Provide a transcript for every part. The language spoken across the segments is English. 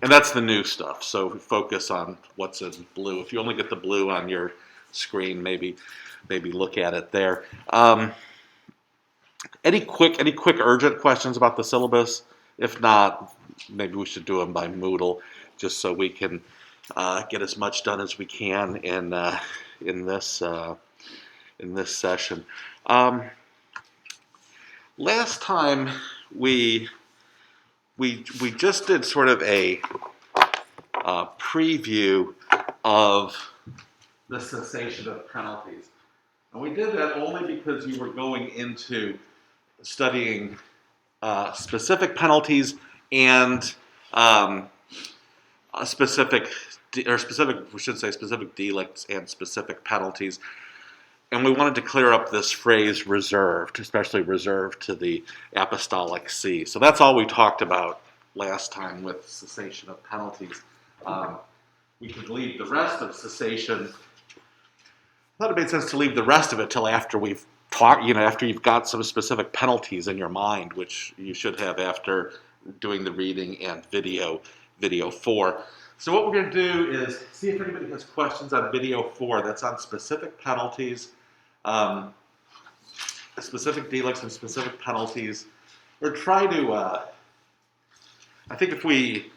And that's the new stuff. So we focus on what's in blue. If you only get the blue on your screen, maybe look at it there. Any quick urgent questions about the syllabus? If not, maybe we should do them by Moodle, just so we can get as much done as we can in this session. Last time we just did sort of a preview of the cessation of penalties. And we did that only because you were going into studying specific penalties and specific delicts and specific penalties. And we wanted to clear up this phrase reserved, especially reserved to the apostolic see. So that's all we talked about last time with cessation of penalties. We could leave the rest of cessation. I thought it made sense to leave the rest of it till after we've talked, after you've got some specific penalties in your mind, which you should have after doing the reading and video 4. So what we're going to do is see if anybody has questions on video 4. That's on specific penalties, specific delicts and specific penalties. Or try to, I think if we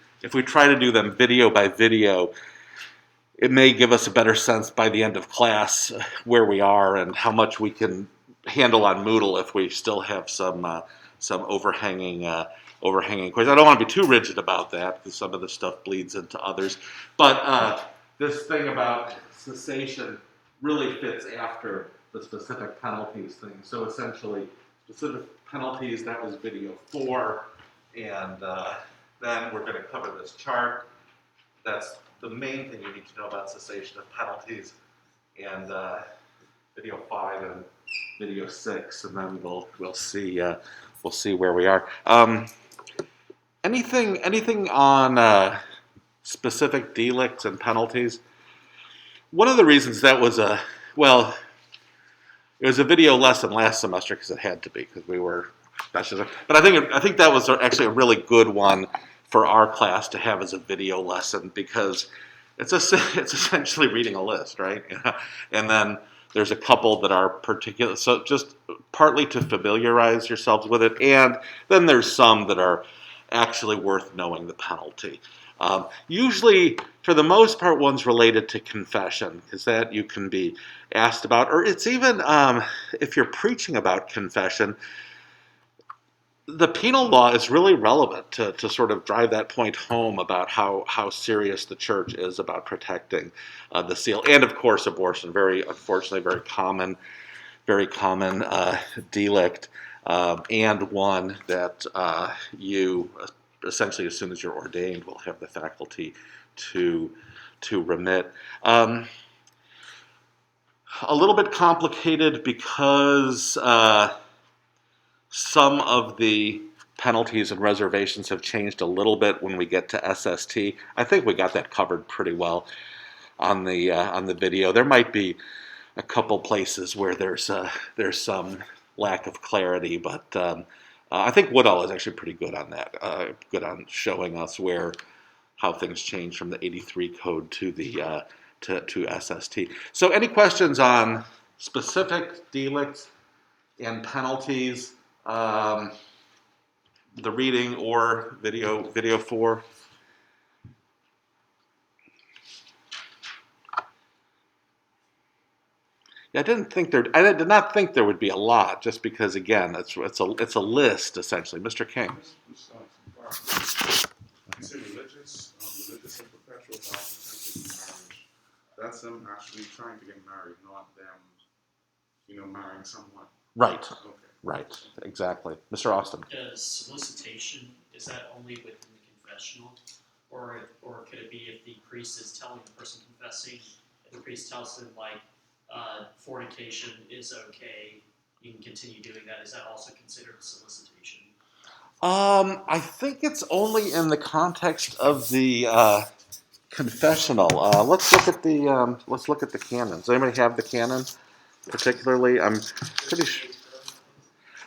try to do them video by video, it may give us a better sense by the end of class where we are and how much we can handle on Moodle if we still have some overhanging questions. I don't want to be too rigid about that because some of the stuff bleeds into others. But this thing about cessation really fits after the specific penalties thing. So essentially, specific penalties, that was video 4. And then we're going to cover this chart. That's the main thing you need to know about cessation of penalties. And video 5 and video 6, and then we'll see where we are. Anything on specific delicts and penalties? One of the reasons that was it was a video lesson last semester because it had to be because we were. But I think that was actually a really good one for our class to have as a video lesson because it's essentially reading a list, right? And then there's a couple that are particular, so just partly to familiarize yourselves with it, and then there's some that are actually worth knowing the penalty. Usually, for the most part, one's related to confession, because that you can be asked about, or it's even, if you're preaching about confession, the penal law is really relevant to sort of drive that point home about how serious the church is about protecting the seal. And of course, abortion, unfortunately, very common delict, and one that you essentially, as soon as you're ordained, will have the faculty to remit. A little bit complicated because some of the penalties and reservations have changed a little bit when we get to SST. I think we got that covered pretty well on the video. There might be a couple places where there's some lack of clarity, but I think Woodall is actually pretty good on that. Good on showing us how things change from the 83 code to the to SST. So, any questions on specific delicts and penalties? The reading or video 4. Yeah, I did not think there would be a lot, just because again, it's a list essentially. Mr. King. You say religious and perpetual vow potential marriage. That's them actually trying to get married, not them, marrying someone. Right. Okay. Right, exactly. Mr. Austin. Does solicitation, is that only within the confessional? Or could it be if the priest is telling the person confessing, if the priest tells them, fornication is okay, you can continue doing that, is that also considered solicitation? I think it's only in the context of the confessional. Let's look at the canon. Does anybody have the canon particularly? I'm pretty sure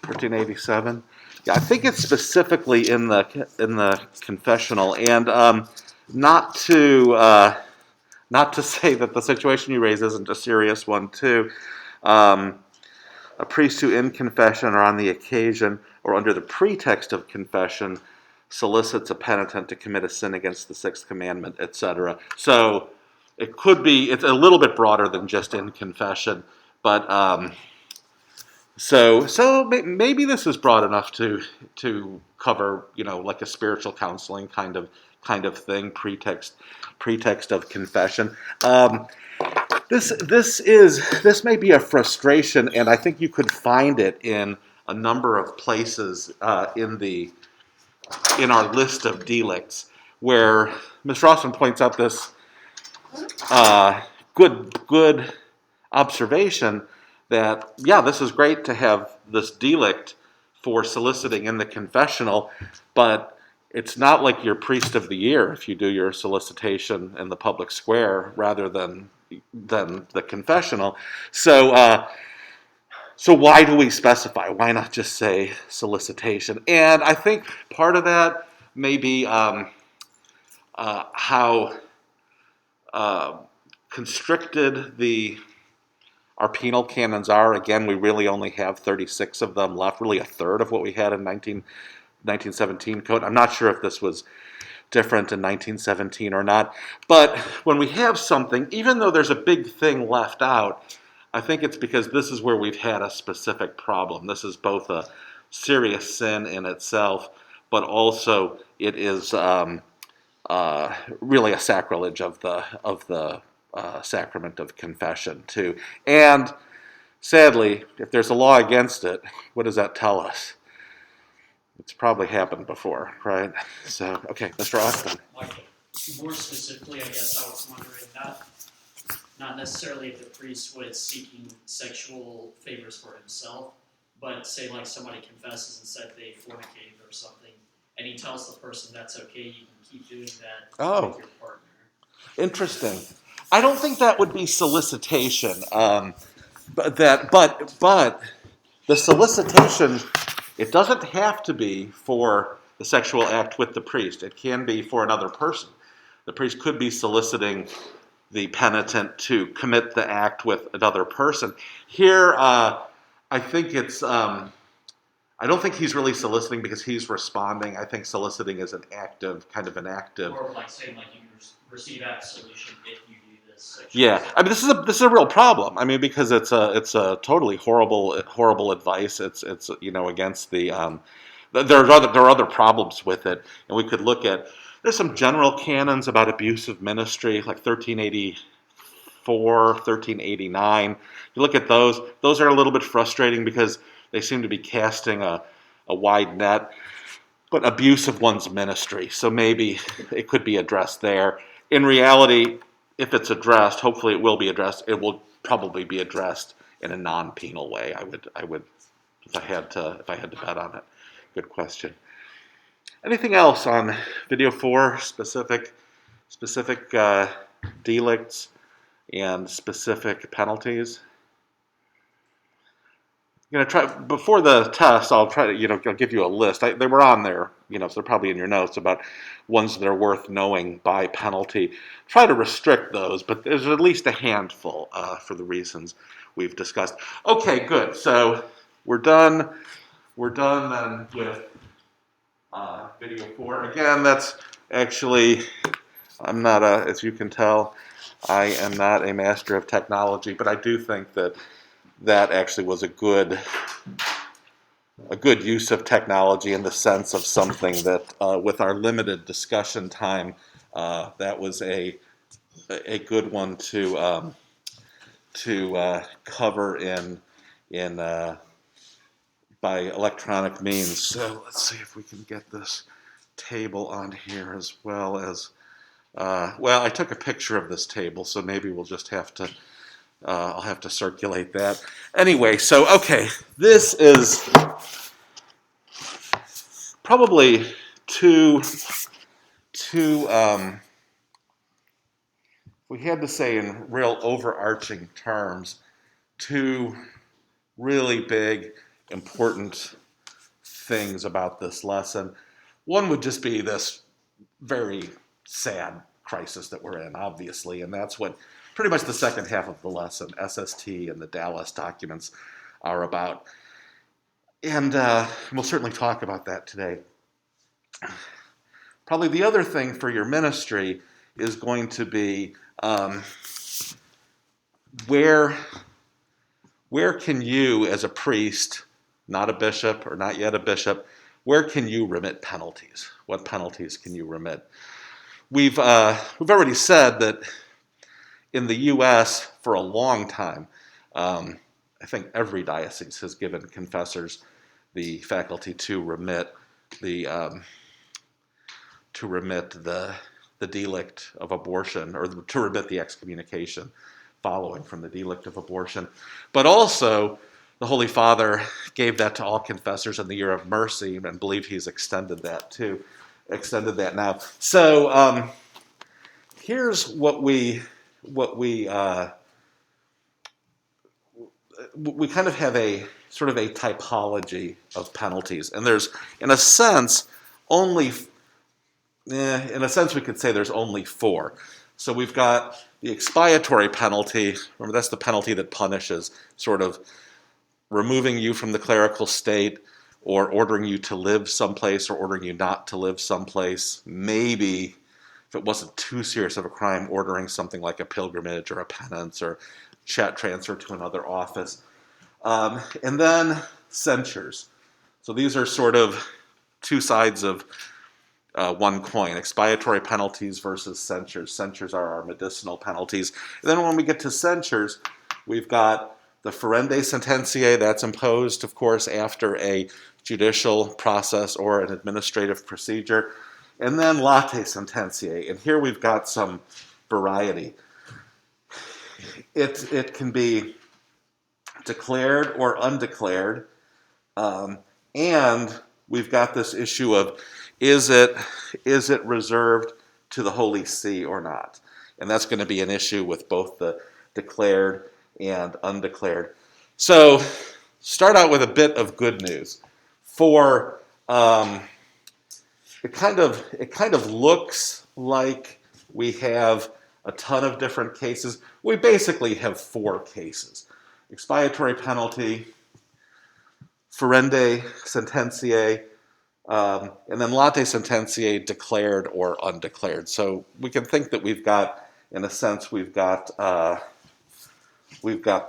1387. Yeah, I think it's specifically in the confessional, and not to not to say that the situation you raise isn't a serious one too. Um, a priest who, in confession or on the occasion or under the pretext of confession, solicits a penitent to commit a sin against the sixth commandment, etc. So it could be, it's a little bit broader than just in confession, but so maybe this is broad enough to cover, like a spiritual counseling kind of thing, pretext of confession. This may be a frustration, and I think you could find it in a number of places in our list of delicts, where Ms. Rossman points out this good observation that, yeah, this is great to have this delict for soliciting in the confessional, but it's not like your priest of the year if you do your solicitation in the public square rather than the confessional. So why do we specify? Why not just say solicitation? And I think part of that may be how constricted our penal canons are. Again, we really only have 36 of them left, really a third of what we had in 1917 code. I'm not sure if this was different in 1917 or not. But when we have something, even though there's a big thing left out, I think it's because this is where we've had a specific problem. This is both a serious sin in itself, but also it is really a sacrilege of the sacrament of confession too. And sadly, if there's a law against it, what does that tell us? It's probably happened before, right? So, okay, Mr. Austin. Like, more specifically, I guess I was wondering, not necessarily if the priest was seeking sexual favors for himself, but say like somebody confesses and said they fornicated or something, and he tells the person that's okay, you can keep doing that with your partner. Interesting. I don't think that would be solicitation, but the solicitation, it doesn't have to be for the sexual act with the priest. It can be for another person. The priest could be soliciting the penitent to commit the act with another person. Here, I think it's, I don't think he's really soliciting because he's responding. I think soliciting is kind of an active. Or like saying like you receive absolution if you do this sexual Yeah, stuff. I mean this is a real problem. I mean because it's a totally horrible advice. It's against the there are other problems with it, and we could look at. There's some general canons about abuse of ministry, like 1384, 1389. You look at those; those are a little bit frustrating because they seem to be casting a wide net, but abuse of one's ministry. So maybe it could be addressed there. In reality, if it's addressed, hopefully it will be addressed. It will probably be addressed in a non-penal way. I would, if I had to bet on it. Good question. Anything else on video 4, specific delicts and specific penalties? I'm going to try, before the test, I'll try to, I'll give you a list. They were on there, so they're probably in your notes about ones that are worth knowing by penalty. Try to restrict those, but there's at least a handful for the reasons we've discussed. Okay, good. So we're done. We're done then with video 4. Again, that's actually, I'm not as you can tell, I am not a master of technology, but I do think that actually was a good use of technology in the sense of something that, with our limited discussion time, that was a good one to cover in by electronic means. So let's see if we can get this table on here as well as. Well, I took a picture of this table, so maybe we'll just have to. I'll have to circulate that. Anyway, so okay, this is probably two. We had to say in real overarching terms, two really big, important things about this lesson. One would just be this very sad crisis that we're in, obviously, and that's what pretty much the second half of the lesson, SST and the Dallas documents, are about. And we'll certainly talk about that today. Probably the other thing for your ministry is going to be where can you, as a priest, not a bishop or not yet a bishop, where can you remit penalties? What penalties can you remit? We've already said that in the U.S. for a long time, I think every diocese has given confessors the faculty to remit the delict of abortion, or to remit the excommunication following from the delict of abortion. But also, the Holy Father gave that to all confessors in the year of mercy, and believe he's extended that now. So here's what we kind of have a sort of a typology of penalties, and there's, in a sense, we could say there's only four. So we've got the expiatory penalty. Remember, that's the penalty that punishes, sort of removing you from the clerical state, or ordering you to live someplace, or ordering you not to live someplace. Maybe, if it wasn't too serious of a crime, ordering something like a pilgrimage or a penance or chat transfer to another office. And then censures. So these are sort of two sides of one coin, expiatory penalties versus censures. Censures are our medicinal penalties. And then when we get to censures, we've got the ferende sententiae, that's imposed, of course, after a judicial process or an administrative procedure. And then late sententiae, and here we've got some variety. It can be declared or undeclared, and we've got this issue of is it reserved to the Holy See or not? And that's going to be an issue with both the declared and undeclared. So start out with a bit of good news. For it kind of looks like we have a ton of different cases. We basically have four cases: expiatory penalty, ferende sententiae, and then late sententiae, declared or undeclared. So we can think that we've got, in a sense, we've got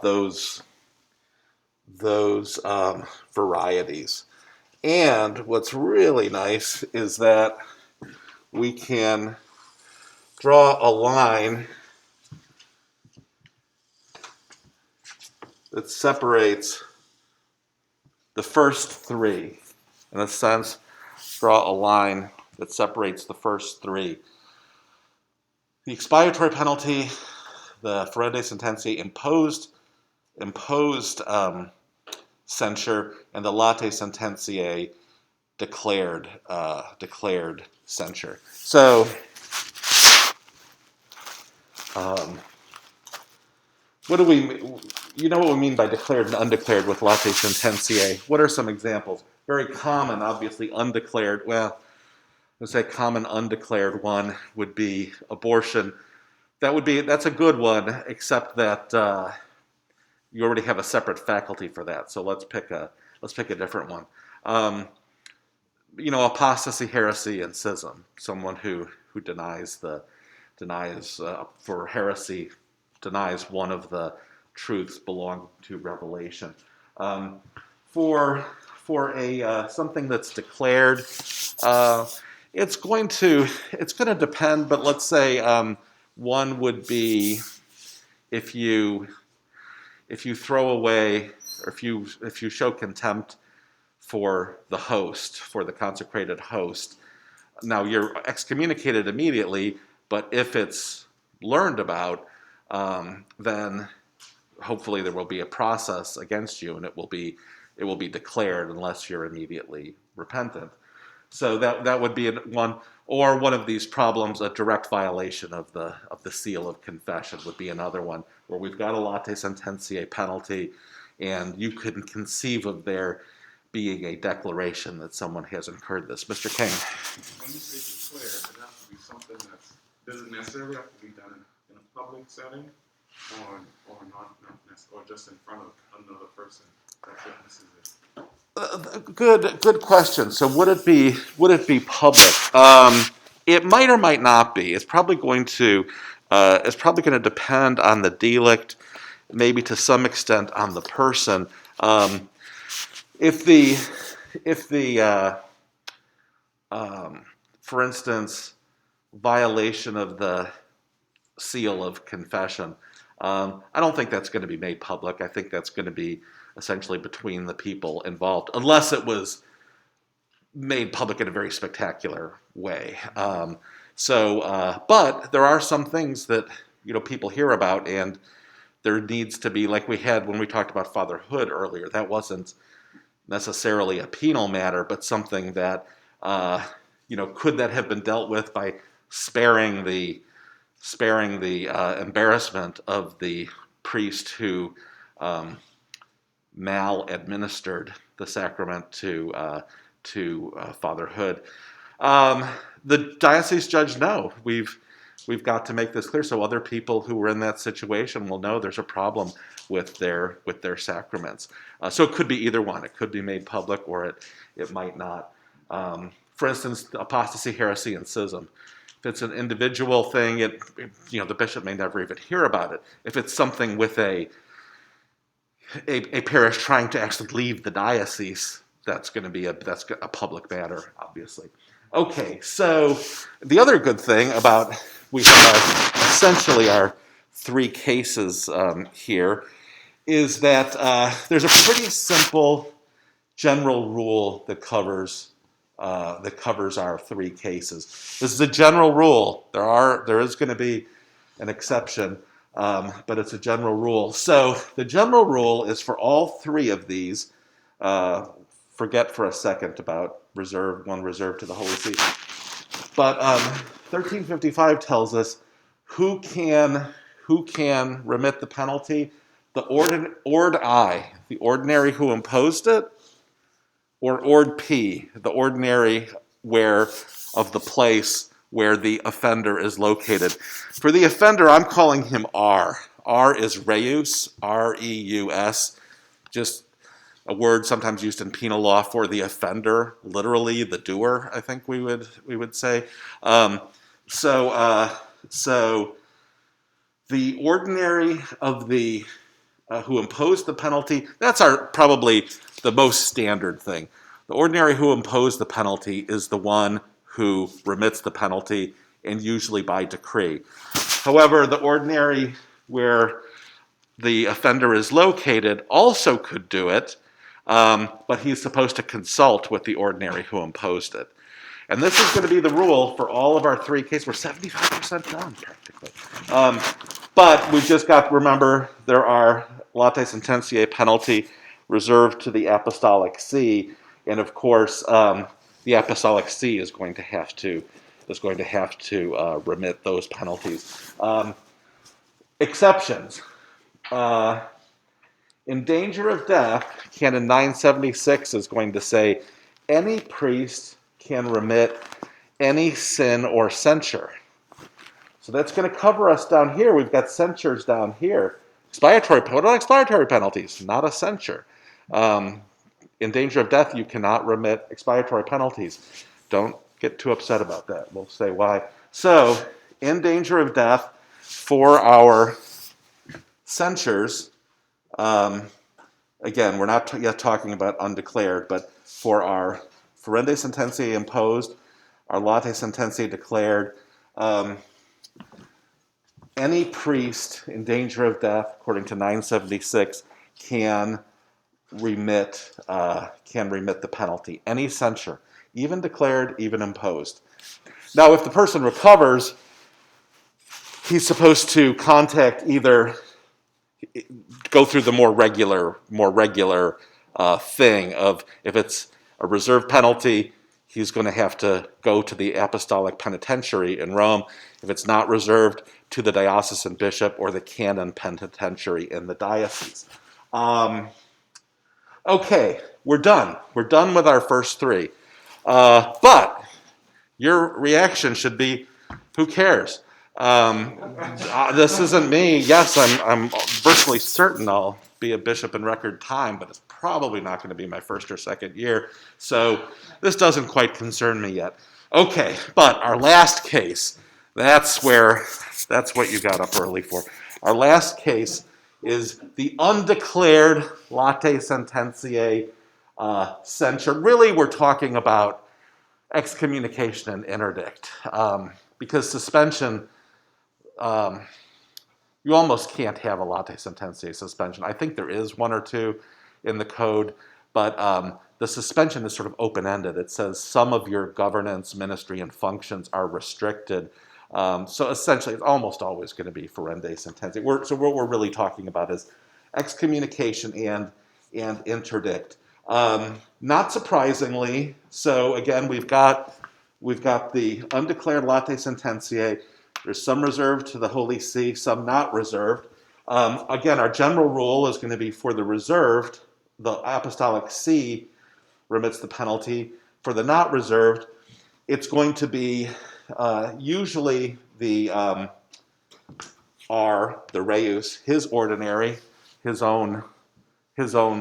those varieties. And what's really nice is that we can draw a line that separates the first three. In a sense, draw a line that separates the first three. The expiatory penalty, the ferende sententiae, imposed censure, and the late sententiae, declared censure. So, what do we? You know what we mean by declared and undeclared with late sententiae. What are some examples? Very common, obviously, undeclared. Well, let's say common undeclared one would be abortion. That's a good one, except that you already have a separate faculty for that. So let's pick a different one. Apostasy, heresy, and schism. Someone who denies for heresy, denies one of the truths belong to revelation. For something that's declared, it's going to depend. But let's say one would be if you throw away, or if you show contempt for the host, for the consecrated host. Now you're excommunicated immediately, but if it's learned about, then hopefully there will be a process against you, and it will be declared unless you're immediately repentant. So that would be one, or one of these problems, a direct violation of the seal of confession would be another one, where we've got a late sententiae penalty, and you can conceive of there being a declaration that someone has incurred this. Mr. King. When you say declare, it has to be something that's, does it necessarily have to be done in a public setting, or not necessarily, or just in front of another person that witnesses it? Good question. So would it be public? It might or might not be. It's probably going to depend on the delict, maybe to some extent on the person. If the for instance, violation of the seal of confession, I don't think that's going to be made public. I think that's going to be essentially between the people involved, unless it was made public in a very spectacular way. But there are some things that people hear about, and there needs to be, like we had when we talked about fatherhood earlier. That wasn't necessarily a penal matter, but something that could that have been dealt with by sparing the embarrassment of the priest who maladministered the sacrament to fatherhood. The diocese judge, no, we've got to make this clear so other people who were in that situation will know there's a problem with their sacraments. So it could be either one. It could be made public, or it might not. For instance, apostasy, heresy, and schism. If it's an individual thing, the bishop may never even hear about it. If it's something with a parish trying to actually leave the diocese, that's going to be a public matter, obviously. Okay, so the other good thing about we have essentially our three cases here is that there's a pretty simple general rule that covers our three cases. This is a general rule. There is going to be an exception, but it's a general rule. So the general rule is for all three of these. Forget for a second about one reserved to the Holy See. But 1355 tells us who can remit the penalty. The ord I, the ordinary who imposed it, or ord P, the ordinary of the place where the offender is located. For the offender, I'm calling him R. R is reus, R-E-U-S, just a word sometimes used in penal law for the offender, literally the doer, I think we would say. So the ordinary of the who imposed the penalty, that's probably the most standard thing. The ordinary who imposed the penalty is the one who remits the penalty, and usually by decree. However, the ordinary where the offender is located also could do it, but he's supposed to consult with the ordinary who imposed it. And this is going to be the rule for all of our three cases. We're 75% done, practically. But we've just got to remember there are latae sententiae penalty reserved to the Apostolic See, and of course the Apostolic See is going to have to remit those penalties. Exceptions. In danger of death, Canon 976 is going to say any priest can remit any sin or censure. So that's going to cover us down here. We've got censures down here. What are expiatory penalties? Not a censure. In danger of death, you cannot remit expiatory penalties. Don't get too upset about that. We'll say why. So, in danger of death, for our censures, again, we're not yet talking about undeclared, but for our ferende sententiae imposed, our latae sententiae declared, any priest in danger of death, according to 976, can remit the penalty. Any censure, even declared, even imposed. Now, if the person recovers, he's supposed to go through the more regular thing of, if it's a reserved penalty, he's going to have to go to the apostolic penitentiary in Rome. If it's not reserved, to the diocesan bishop or the canon penitentiary in the diocese. Okay, we're done. We're done with our first three. But your reaction should be, who cares? This isn't me. Yes, I'm virtually certain I'll be a bishop in record time, but it's probably not going to be my first or second year. So this doesn't quite concern me yet. Okay, but our last case, that's what you got up early for. Our last case is the undeclared latae sententiae censure. Really, we're talking about excommunication and interdict, because suspension, you almost can't have a latae sententiae suspension. I think there is one or two in the code, but the suspension is sort of open-ended. It says some of your governance, ministry, and functions are restricted. So essentially, it's almost always going to be ferende sententiae. So what we're really talking about is excommunication and interdict. Not surprisingly, so again, we've got the undeclared latae sententiae. There's some reserved to the Holy See, some not reserved. Again, our general rule is going to be for the reserved, the Apostolic See remits the penalty. For the not reserved, it's going to be usually the the reus, his ordinary, his own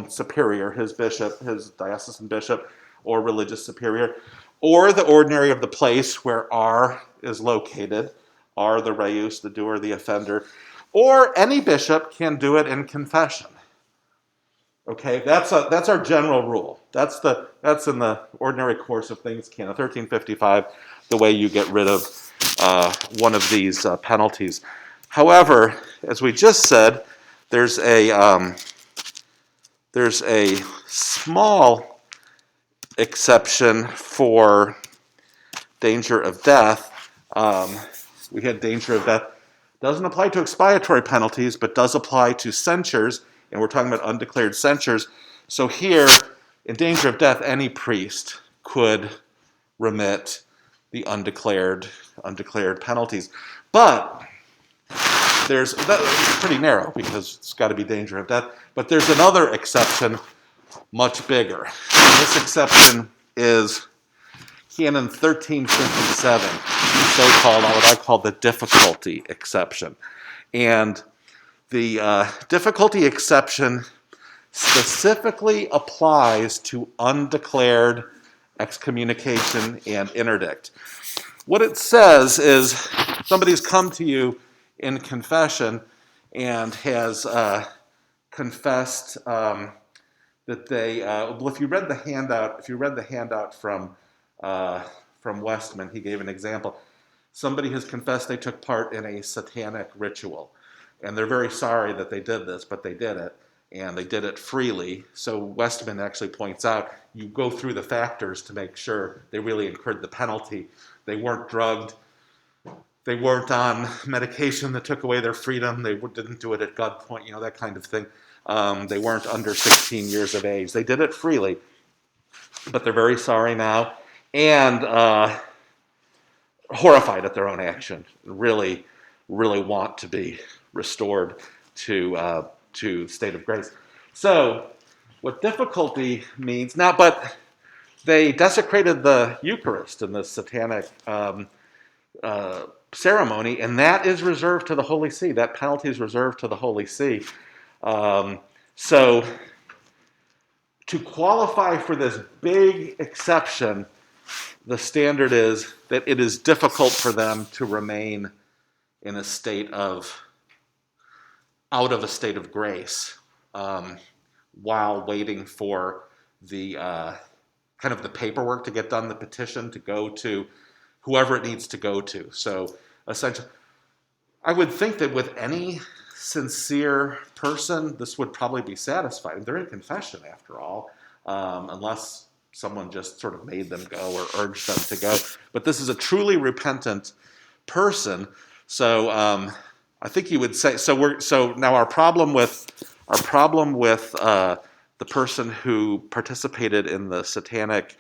superior, his bishop, his diocesan bishop, or religious superior, or the ordinary of the place where R is located, R the reus, the doer, the offender, or any bishop can do it in confession. Okay, that's our general rule. That's in the ordinary course of things, Canon 1355, the way you get rid of one of these penalties. However, as we just said, there's a small exception for danger of death. We had danger of death. Doesn't apply to expiatory penalties, but does apply to censures, and we're talking about undeclared censures. So here, in danger of death, any priest could remit the undeclared penalties. But that's pretty narrow because it's got to be danger of death. But there's another exception, much bigger. And this exception is Canon 1357, so-called, what I call the difficulty exception. And the difficulty exception specifically applies to undeclared excommunication and interdict. What it says is somebody's come to you in confession and has confessed that they. Well, if you read the handout from Westman, he gave an example. Somebody has confessed they took part in a satanic ritual, and they're very sorry that they did this, but they did it, and they did it freely. So Westman actually points out you go through the factors to make sure they really incurred the penalty. They weren't drugged. They weren't on medication that took away their freedom. They didn't do it at gunpoint, that kind of thing. They weren't under 16 years of age. They did it freely, but they're very sorry now and horrified at their own action. Really, really want to be restored to state of grace. So, what difficulty means now, but they desecrated the Eucharist in the satanic ceremony, and that is reserved to the Holy See. That penalty is reserved to the Holy See. So, to qualify for this big exception, the standard is that it is difficult for them to remain in a state of, out of a state of grace, while waiting for the kind of the paperwork to get done, the petition to go to whoever it needs to go to. So essentially, I would think that with any sincere person, this would probably be satisfied. They're in confession after all, unless someone just sort of made them go or urged them to go. But this is a truly repentant person. So I think you would say, so now our problem with the person who participated in the satanic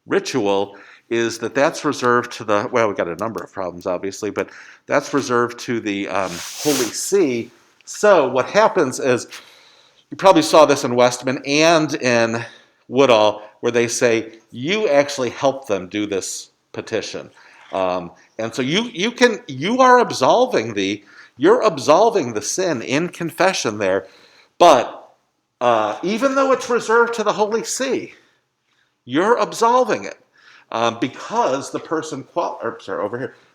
ritual is that's reserved to the, well, we've got a number of problems, obviously, but that's reserved to the Holy See. So what happens is you probably saw this in Westman and in Woodall, where they say you actually help them do this petition, and so you're absolving the sin in confession there, but even though it's reserved to the Holy See, you're absolving it because the person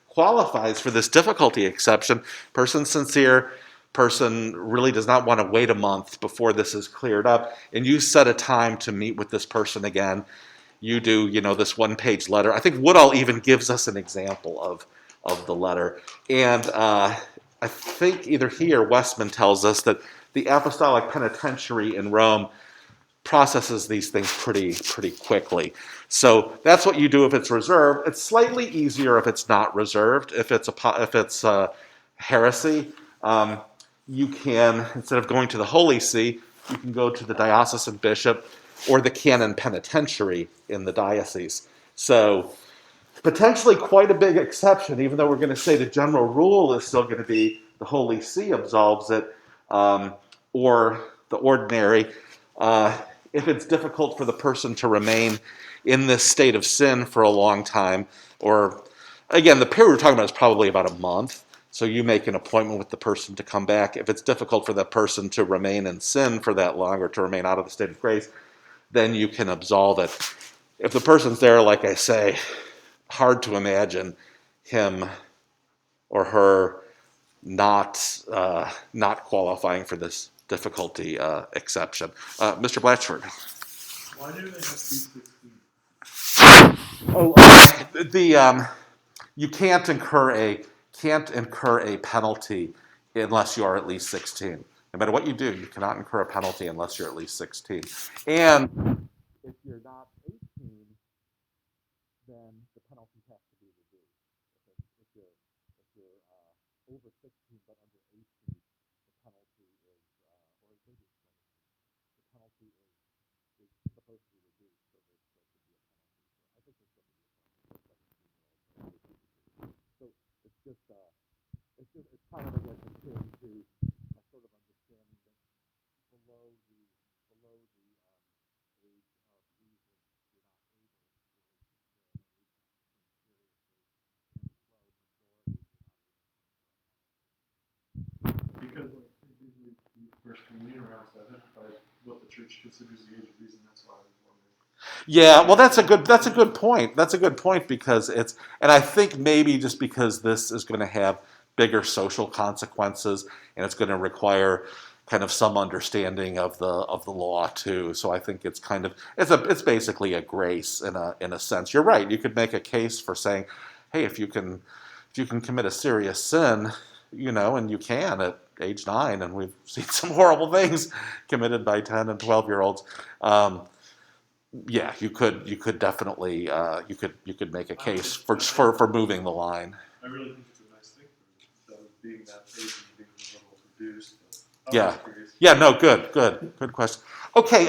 qualifies for this difficulty exception. Person sincere, person really does not want to wait a month before this is cleared up, and you set a time to meet with this person again. You do, this one-page letter. I think Woodall even gives us an example of the letter, and I think either he or Westman tells us that the Apostolic Penitentiary in Rome processes these things pretty quickly. So that's what you do if it's reserved. It's slightly easier if it's not reserved. If it's heresy, you can, instead of going to the Holy See, you can go to the diocesan bishop or the canon penitentiary in the diocese. So potentially quite a big exception, even though we're going to say the general rule is still going to be the Holy See absolves it, or the ordinary. If it's difficult for the person to remain in this state of sin for a long time, or again, the period we're talking about is probably about a month, so you make an appointment with the person to come back. If it's difficult for that person to remain in sin for that long or to remain out of the state of grace, then you can absolve it. If the person's there, like I say, hard to imagine him or her not qualifying for this difficulty exception. Mr. Blatchford. Why do they have to be 16? You can't incur a penalty unless you are at least 16. No matter what you do, you cannot incur a penalty unless you're at least 16. And if you're not 18, then the penalty has to be reduced. If you're over 16 but under 18, the penalty is, or maybe it's 17, the penalty is supposed to be reduced, so there should be a penalty. So I think there should be a penalty for 17-year-olds. So it's kind of, I guess, akin to a sort of understanding that below the age of reason, you're not able to because usually the first communion rounds identify what the church considers the age of reason. That's why I was wondering. Yeah, well, that's a good point. That's a good point because and I think maybe just because this is going to have bigger social consequences and it's going to require kind of some understanding of the law too. So I think it's kind of it's basically a grace in a sense. You're right. You could make a case for saying, hey, if you can commit a serious sin, and you can at age 9, and we've seen some horrible things committed by 10 and 12-year-olds. Yeah, you could definitely you could make a case for moving the line. I really think it's a nice thing for being that age and being the level reduced. Yeah. No, good question. Okay,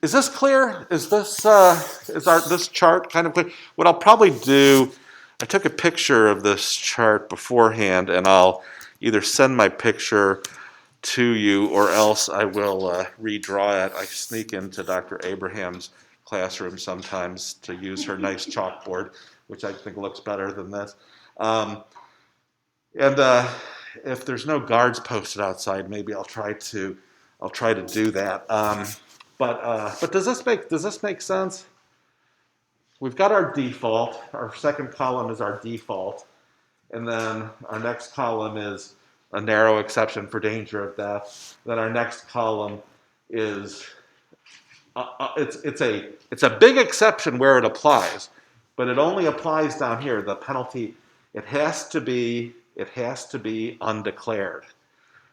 is this clear? Is this this chart kind of clear? What I'll probably do, I took a picture of this chart beforehand, and I'll either send my picture to you or else I will redraw it. I sneak into Dr. Abraham's classroom sometimes to use her nice chalkboard, which I think looks better than this. And if there's no guards posted outside, maybe I'll try to do that. But does this make sense? We've got our default. Our second column is our default, and then our next column is a narrow exception for danger of death. Then our next column is it's a big exception where it applies, but it only applies down here. The penalty it has to be undeclared.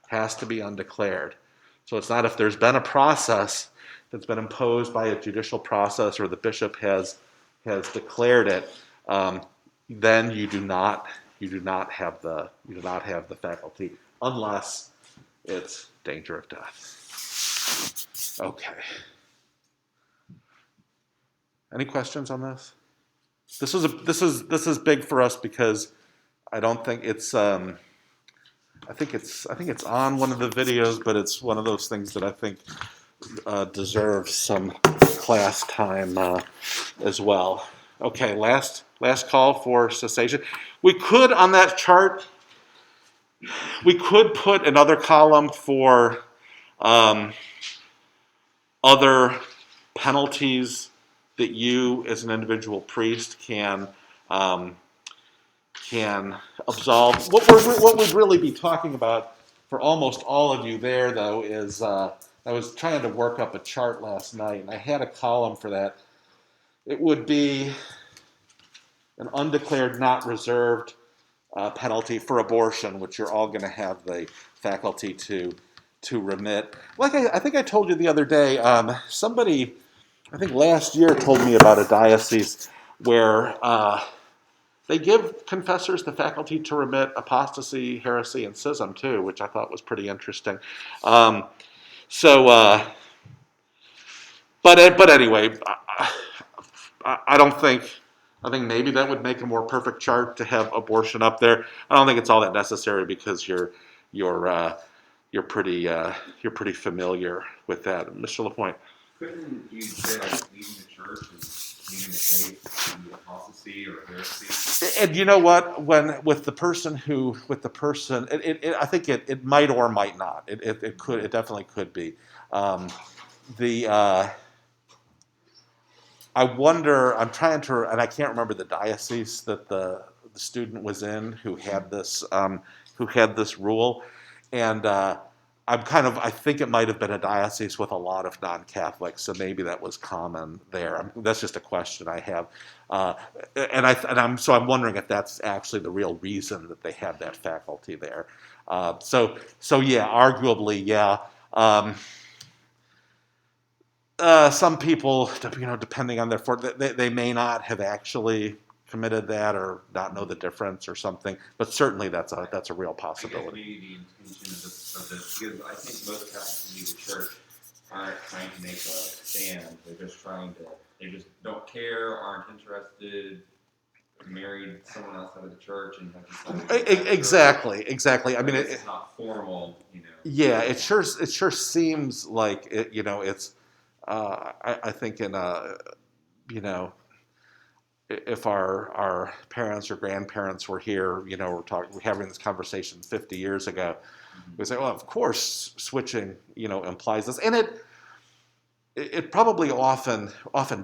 Has to be undeclared. So it's not if there's been a process that's been imposed by a judicial process or the bishop has declared it, then you do not have the faculty unless it's danger of death. Okay. Any questions on this? This is big for us because I don't think it's it's on one of the videos, but it's one of those things that I think deserves some class time as well. Okay, last call for cessation. We could, on that chart, we could put another column for other penalties that you, as an individual priest, can absolve. What we'd really be talking about for almost all of you there, though, is I was trying to work up a chart last night, and I had a column for that. It would be an undeclared, not reserved penalty for abortion, which you're all going to have the faculty to remit. Like I think I told you the other day, somebody, I think last year, told me about a diocese where they give confessors the faculty to remit apostasy, heresy, and schism too, which I thought was pretty interesting. But anyway, I don't think. I think maybe that would make a more perfect chart to have abortion up there. I don't think it's all that necessary because you're pretty familiar with that, Mr. LaPointe. Couldn't you say like leaving the church and leaving the faith and apostasy or heresy? And you know what? With the person, I think it might or might not. It definitely could be. I wonder. I'm trying to, and I can't remember the diocese that the student was in who had this rule, and I think it might have been a diocese with a lot of non-Catholics, so maybe that was common there. That's just a question I have, I'm wondering if that's actually the real reason that they have that faculty there. So yeah, arguably, yeah. Some people, depending on they may not have actually committed that or not know the difference or something, but certainly that's a real possibility. Maybe the intention of this, because I think most Catholics who leave the church aren't trying to make a stand. They just don't care, aren't interested, married someone else out of the church and have decided. Exactly. I mean, it's not formal, Yeah, it sure seems like it. It's. I think if our parents or grandparents were here, we're having this conversation 50 years ago, we say, well, of course, switching, implies this, and it probably often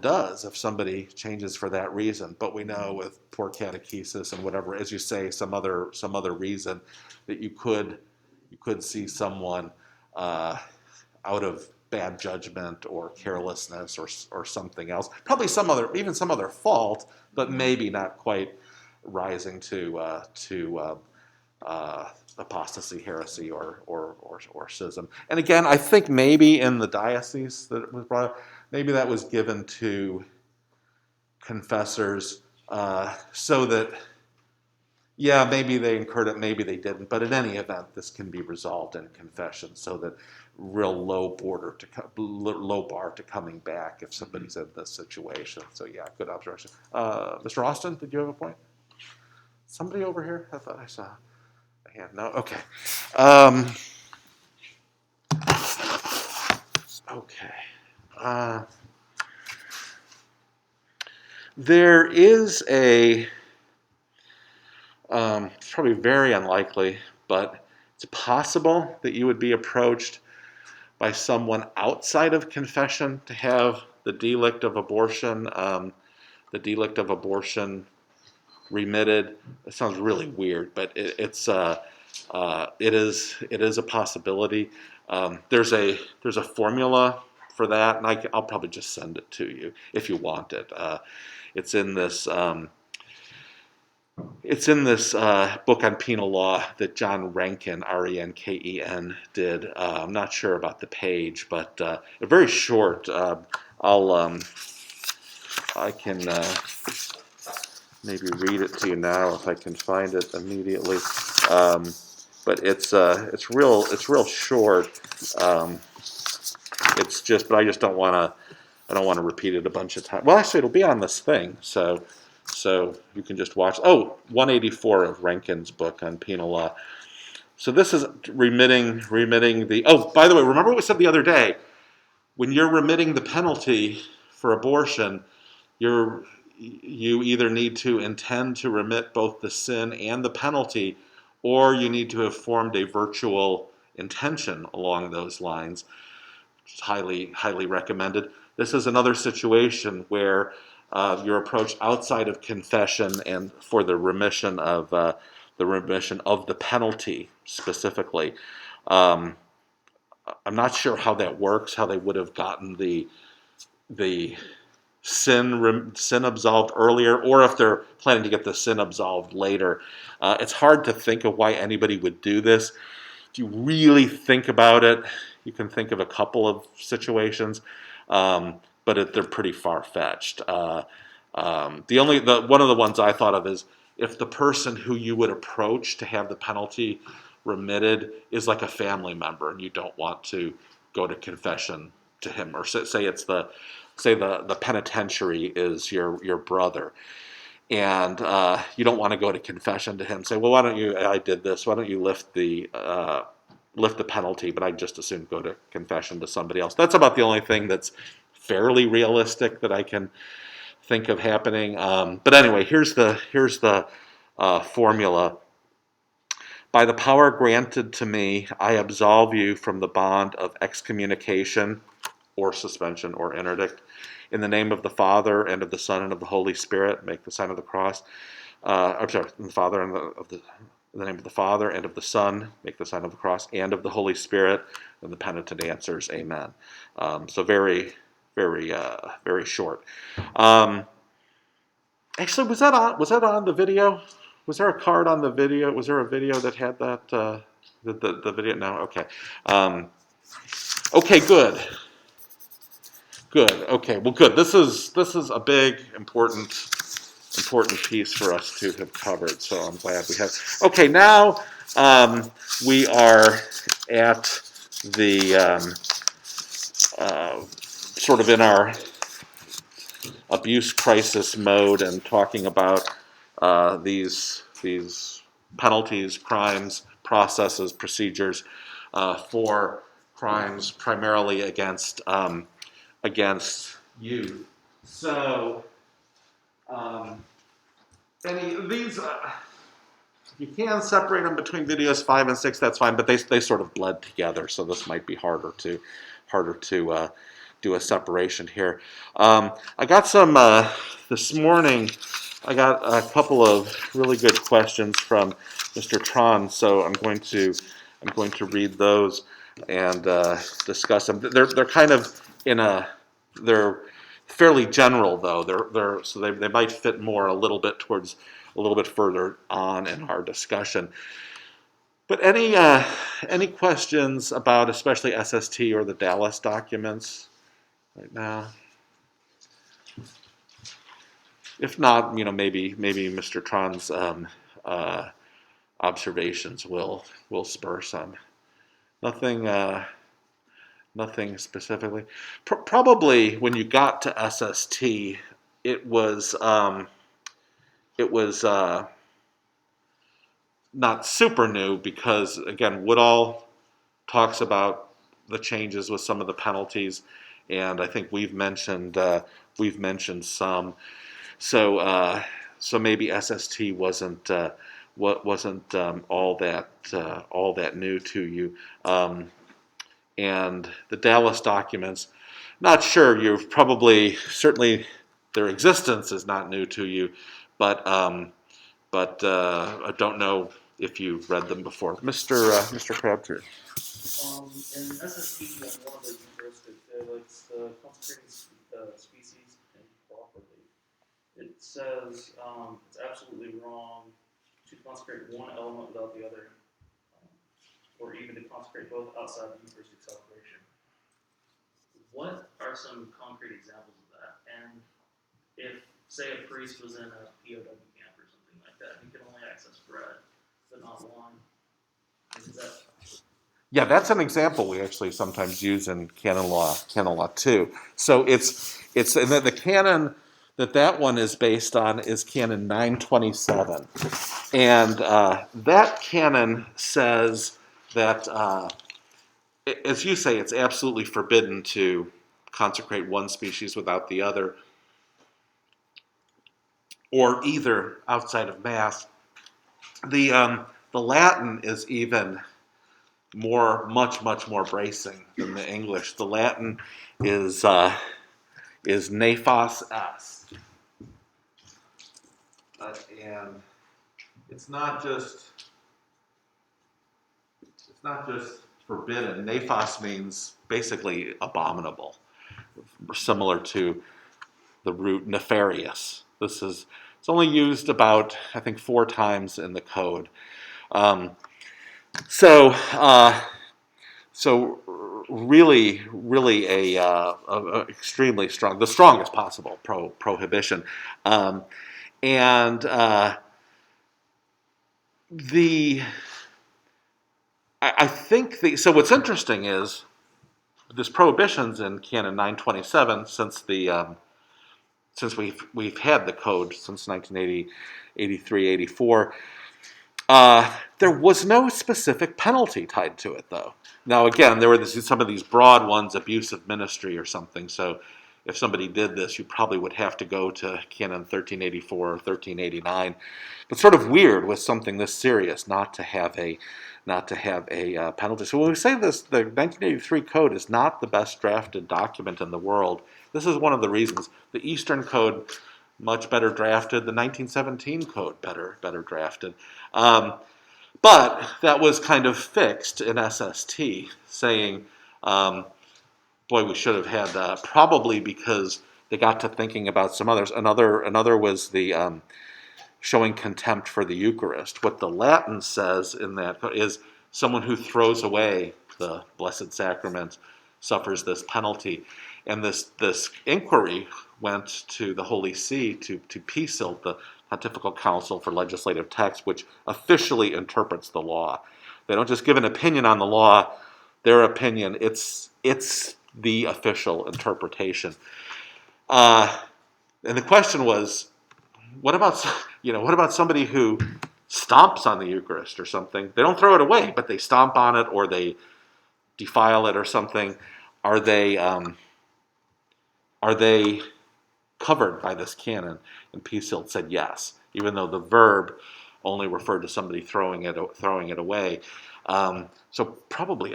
does if somebody changes for that reason. But we know with poor catechesis and whatever, as you say, some other reason that you could see someone out of bad judgment or carelessness or something else, probably some other fault, but maybe not quite rising to apostasy, heresy, or schism. And again, I think maybe in the diocese that it was brought up, maybe that was given to confessors so that, yeah, maybe they incurred it, maybe they didn't, but in any event, this can be resolved in confession so that real low bar to coming back if somebody's in this situation. So yeah, good observation. Mr. Austin, did you have a point? Somebody over here? I thought I saw a hand. No? Okay. Okay. There is it's probably very unlikely, but it's possible that you would be approached by someone outside of confession to have the delict of abortion remitted. It sounds really weird, but it is a possibility. There's a formula for that, and I'll probably just send it to you if you want it. It's in this book on penal law that John Rankin, Renken, did. I'm not sure about the page, but very short. I can maybe read it to you now if I can find it immediately. But it's real short. But I just don't want to repeat it a bunch of times. Well, actually, it'll be on this thing, so you can just watch. 184 of Rankin's book on penal law. So this is remitting the. Oh, by the way, remember what we said the other day? When you're remitting the penalty for abortion, you either need to intend to remit both the sin and the penalty, or you need to have formed a virtual intention along those lines. Which is highly recommended. This is another situation where your approach outside of confession and for the remission of the penalty specifically. Um, I'm not sure how that works. How they would have gotten the sin absolved earlier, or if they're planning to get the sin absolved later. It's hard to think of why anybody would do this. If you really think about it, you can think of a couple of situations, but they're pretty far-fetched. One of the ones I thought of is if the person who you would approach to have the penalty remitted is like a family member, and you don't want to go to confession to him, or say the penitentiary is your brother, and you don't want to go to confession to him. Say, well, why don't you? I did this. Why don't you lift the penalty? But I just assume go to confession to somebody else. That's about the only thing that's fairly realistic that I can think of happening. But anyway, here's the formula. By the power granted to me, I absolve you from the bond of excommunication or suspension or interdict. In the name of the Father, and of the Son, and of the Holy Spirit, make the sign of the cross. In the name of the Father, and of the Son, make the sign of the cross, and of the Holy Spirit. And the penitent answers, Amen. So very short. Actually, was that on the video? Was there a card on the video? Was there a video that had that? The video? No. Okay. Okay. Good. Good. Okay. Well, good. This is a big, important piece for us to have covered. So I'm glad we have. Okay. Now we are at the sort of in our abuse crisis mode and talking about these penalties, crimes, processes, procedures for crimes primarily against youth. So, these you can separate them between videos 5 and 6. That's fine, but they sort of bled together. So this might be harder to do a separation here. I got some this morning. I got a couple of really good questions from Mr. Tron, so I'm going to read those and discuss them. They're kind of they're fairly general though. They might fit more a little bit further on in our discussion. But any questions about especially SST or the Dallas documents right now? If not, maybe Mr. Tron's observations will spur some. Nothing specifically. Probably when you got to SST, it was not super new because again, Woodall talks about the changes with some of the penalties, and I think we've mentioned some. So maybe SST wasn't all that new to you. And the Dallas documents, not sure. You've probably certainly their existence is not new to you, but I don't know if you've read them before, Mr. Crabtree. In SST, one of the interested delicts, the consecrating species improperly. It says it's absolutely wrong to consecrate one element without the other, or even to consecrate both outside the Eucharistic celebration. What are some concrete examples of that? And if, say, a priest was in a POW camp or something like that, he could only access bread, but not wine. Is that? Yeah, that's an example we actually sometimes use in canon law too. So it's in the that one is based on is Canon 927. And that canon says that, as you say, it's absolutely forbidden to consecrate one species without the other, or either outside of Mass. The Latin is even much more bracing than the English. The Latin is nefas est, and it's not just forbidden. Nefas means basically abominable, similar to the root nefarious. It's only used about, I think, 4 times in the code. So really a extremely strong, the strongest possible prohibition, and I think so. What's interesting is this prohibition's in Canon 927 since we've had the code since 1980, 83, 84. There was no specific penalty tied to it, though. Now, again, there were some of these broad ones, abusive ministry or something. So if somebody did this, you probably would have to go to Canon 1384 or 1389. But sort of weird with something this serious not to have a penalty. So when we say this, the 1983 code is not the best drafted document in the world. This is one of the reasons. The Eastern Code, much better drafted. The 1917 Code, better drafted. But that was kind of fixed in SST, saying, boy, we should have had probably because they got to thinking about some others. Another was the showing contempt for the Eucharist. What the Latin says in that is someone who throws away the Blessed Sacrament suffers this penalty. And this inquiry went to the Holy See, to PSIL, the Pontifical Council for Legislative Text, which officially interprets the law. They don't just give an opinion on the law. Their opinion, it's the official interpretation. And the question was, what about somebody who stomps on the Eucharist or something? They don't throw it away, but they stomp on it or they defile it or something. Are they covered by this canon? And PSIL said yes, even though the verb only referred to somebody throwing it away. So probably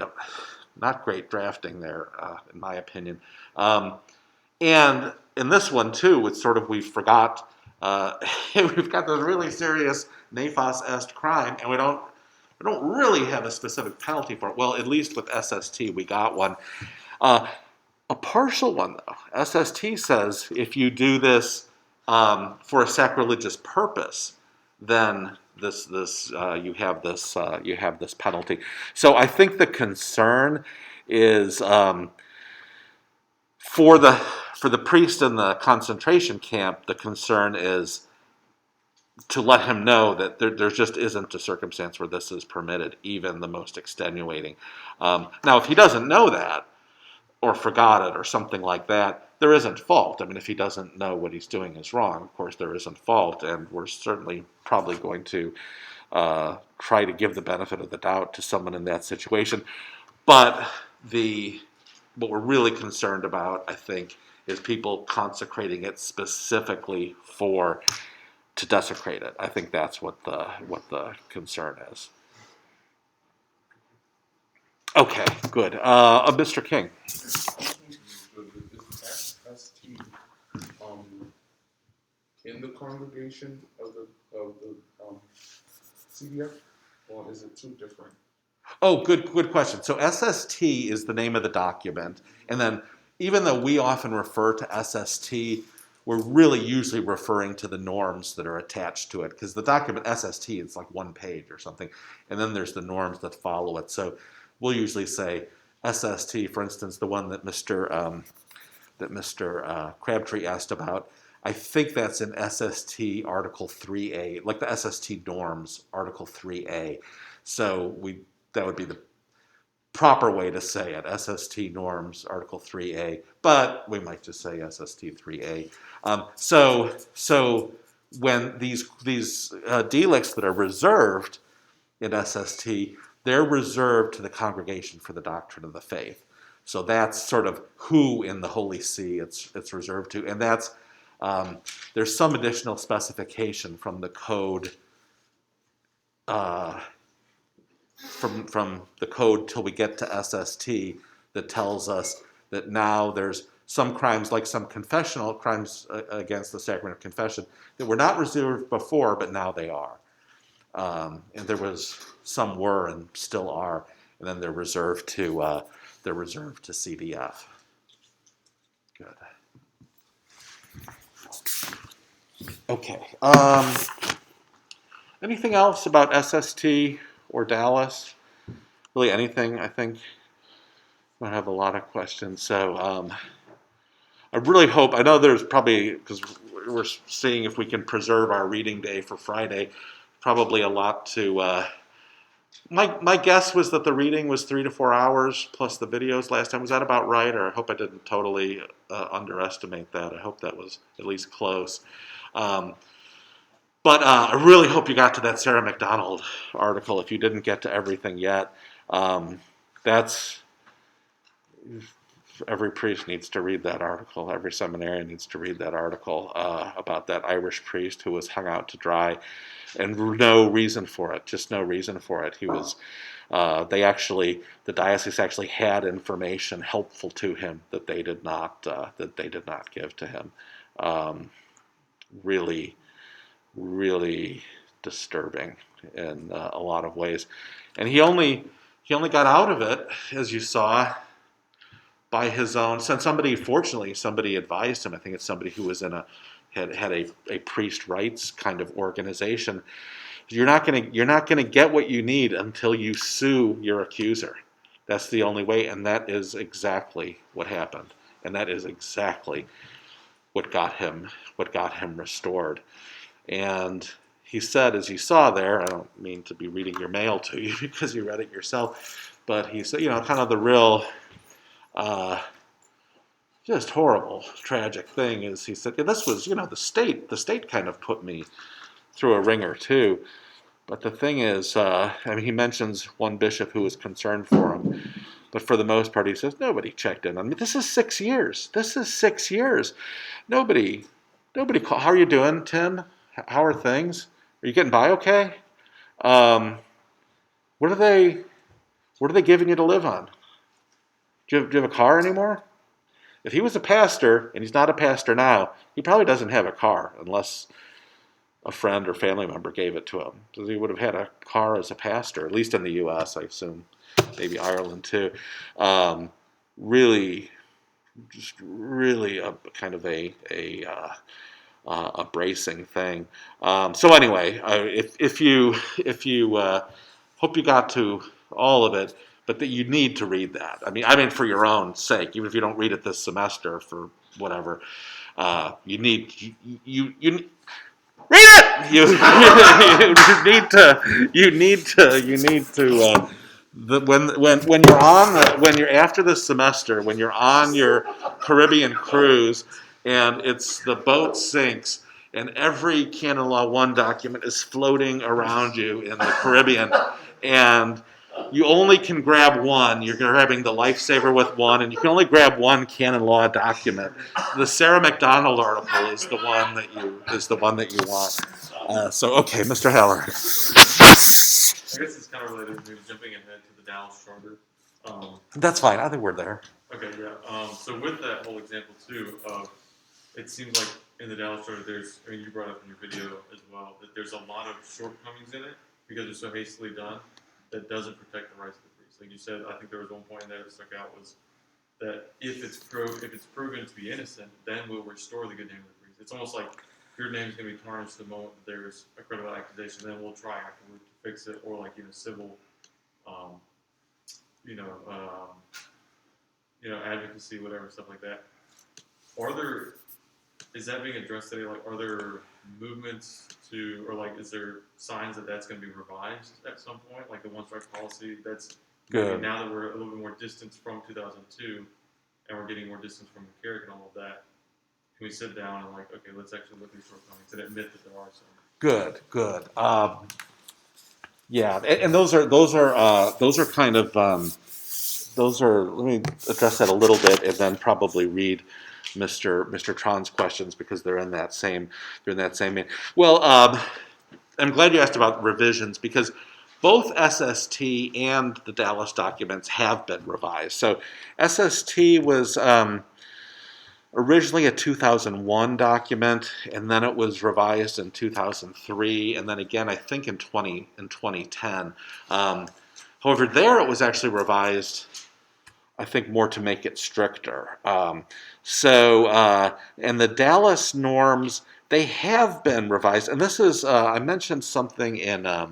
not great drafting there, in my opinion. And in this one too, it's sort of we've got this really serious nefas est crime, and we don't really have a specific penalty for it. Well, at least with SST, we got one. A partial one, though. SST says if you do this for a sacrilegious purpose, then you have this penalty. So I think the concern is for the priest in the concentration camp. The concern is to let him know that there just isn't a circumstance where this is permitted, even the most extenuating. Now, if he doesn't know that, or forgot it or something like that, there isn't fault. I mean, if he doesn't know what he's doing is wrong, of course there isn't fault, and we're certainly probably going to try to give the benefit of the doubt to someone in that situation. But what we're really concerned about, I think, is people consecrating it specifically to desecrate it. I think that's what the concern is. Okay, good. Mr. King. Is SST in the congregation of the CDF, or is it two different? Oh, good question. So SST is the name of the document, and then even though we often refer to SST, we're really usually referring to the norms that are attached to it, because the document SST is like 1 page or something, and then there's the norms that follow it. So we'll usually say SST, for instance, the one that Mr. Crabtree asked about. I think that's in SST Article 3A, like the SST norms, Article 3A. So that would be proper way to say it, SST norms, Article 3A, but we might just say SST 3A. So when these delicts that are reserved in SST, they're reserved to the Congregation for the Doctrine of the Faith. So that's sort of who in the Holy See it's reserved to, and that's there's some additional specification from the code. From the code till we get to SST that tells us that now there's some crimes, like some confessional crimes against the sacrament of confession, that were not reserved before, but now they are. And there was some were and still are, and then they're reserved to CDF. Good. Okay. Anything else about SST or Dallas? Really anything, I think. I have a lot of questions. So I really hope, I know there's probably, because we're seeing if we can preserve our reading day for Friday, probably a lot to, my guess was that the reading was 3 to 4 hours plus the videos last time. Was that about right? Or I hope I didn't totally underestimate that. I hope that was at least close. But I really hope you got to that Sarah McDonald article. If you didn't get to everything yet, that's every priest needs to read that article. Every seminarian needs to read that article about that Irish priest who was hung out to dry, and no reason for it. Just no reason for it. He was. The diocese actually had information helpful to him that they did not give to him. Really disturbing in a lot of ways, and he only got out of it, as you saw, by his own. Since somebody advised him. I think it's somebody who was had a priest rights kind of organization. You're not gonna get what you need until you sue your accuser. That's the only way, and that is exactly what happened, and that is exactly what got him restored. And he said, as you saw there, I don't mean to be reading your mail to you because you read it yourself, but he said, kind of the real, just horrible, tragic thing is he said, this was, the state kind of put me through a ringer too. But the thing is, he mentions one bishop who was concerned for him, but for the most part, he says, nobody checked in on me. This is 6 years. Nobody called. How are you doing, Tim? How are things? Are you getting by okay? What are they giving you to live on? Do you have a car anymore? If he was a pastor, and he's not a pastor now, he probably doesn't have a car unless a friend or family member gave it to him. Because he would have had a car as a pastor, at least in the U.S., I assume, maybe Ireland too. Really a kind of a bracing thing. So anyway, if you hope you got to all of it, but that you need to read that. I mean for your own sake, even if you don't read it this semester for whatever, you need you read it. You need to. When you're after this semester, when you're on your Caribbean cruise, and the boat sinks, and every Canon Law 1 document is floating around you in the Caribbean, and you only can grab one. You're grabbing the lifesaver with one, and you can only grab one Canon Law document. The Sarah McDonald article is the one that you want. Okay, Mr. Heller. I guess it's kind of related to jumping ahead to the Dallas Charter. That's fine. I think we're there. Okay, yeah. So with that whole example too, it seems like in the Dallas Charter, you brought up in your video as well, that there's a lot of shortcomings in it because it's so hastily done that doesn't protect the rights of the priest. Like you said, I think there was one point in there that stuck out was that if it's proven to be innocent, then we'll restore the good name of the priest. It's almost like your name's going to be tarnished the moment that there's a credible accusation, then we'll try afterward to fix it, or like civil, advocacy, whatever, stuff like that. Is that being addressed today? Like, are there movements is there signs that that's going to be revised at some point? Like the one-strike policy, that's Maybe Good. now that we're a little bit more distance from 2002, and we're getting more distance from McCarrick and all of that, can we sit down and like, okay, let's actually look at these shortcomings and admit that there are some. Good. Good. Yeah, and those are kind of those are. Let me address that a little bit, and then probably read Mr. Tron's questions because they're in that same vein. Well, I'm glad you asked about revisions because both SST and the Dallas documents have been revised. So SST was originally a 2001 document, and then it was revised in 2003, and then again I think in 2010. However, there it was actually revised, I think, more to make it stricter. And the Dallas norms, they have been revised, and this is I mentioned something in I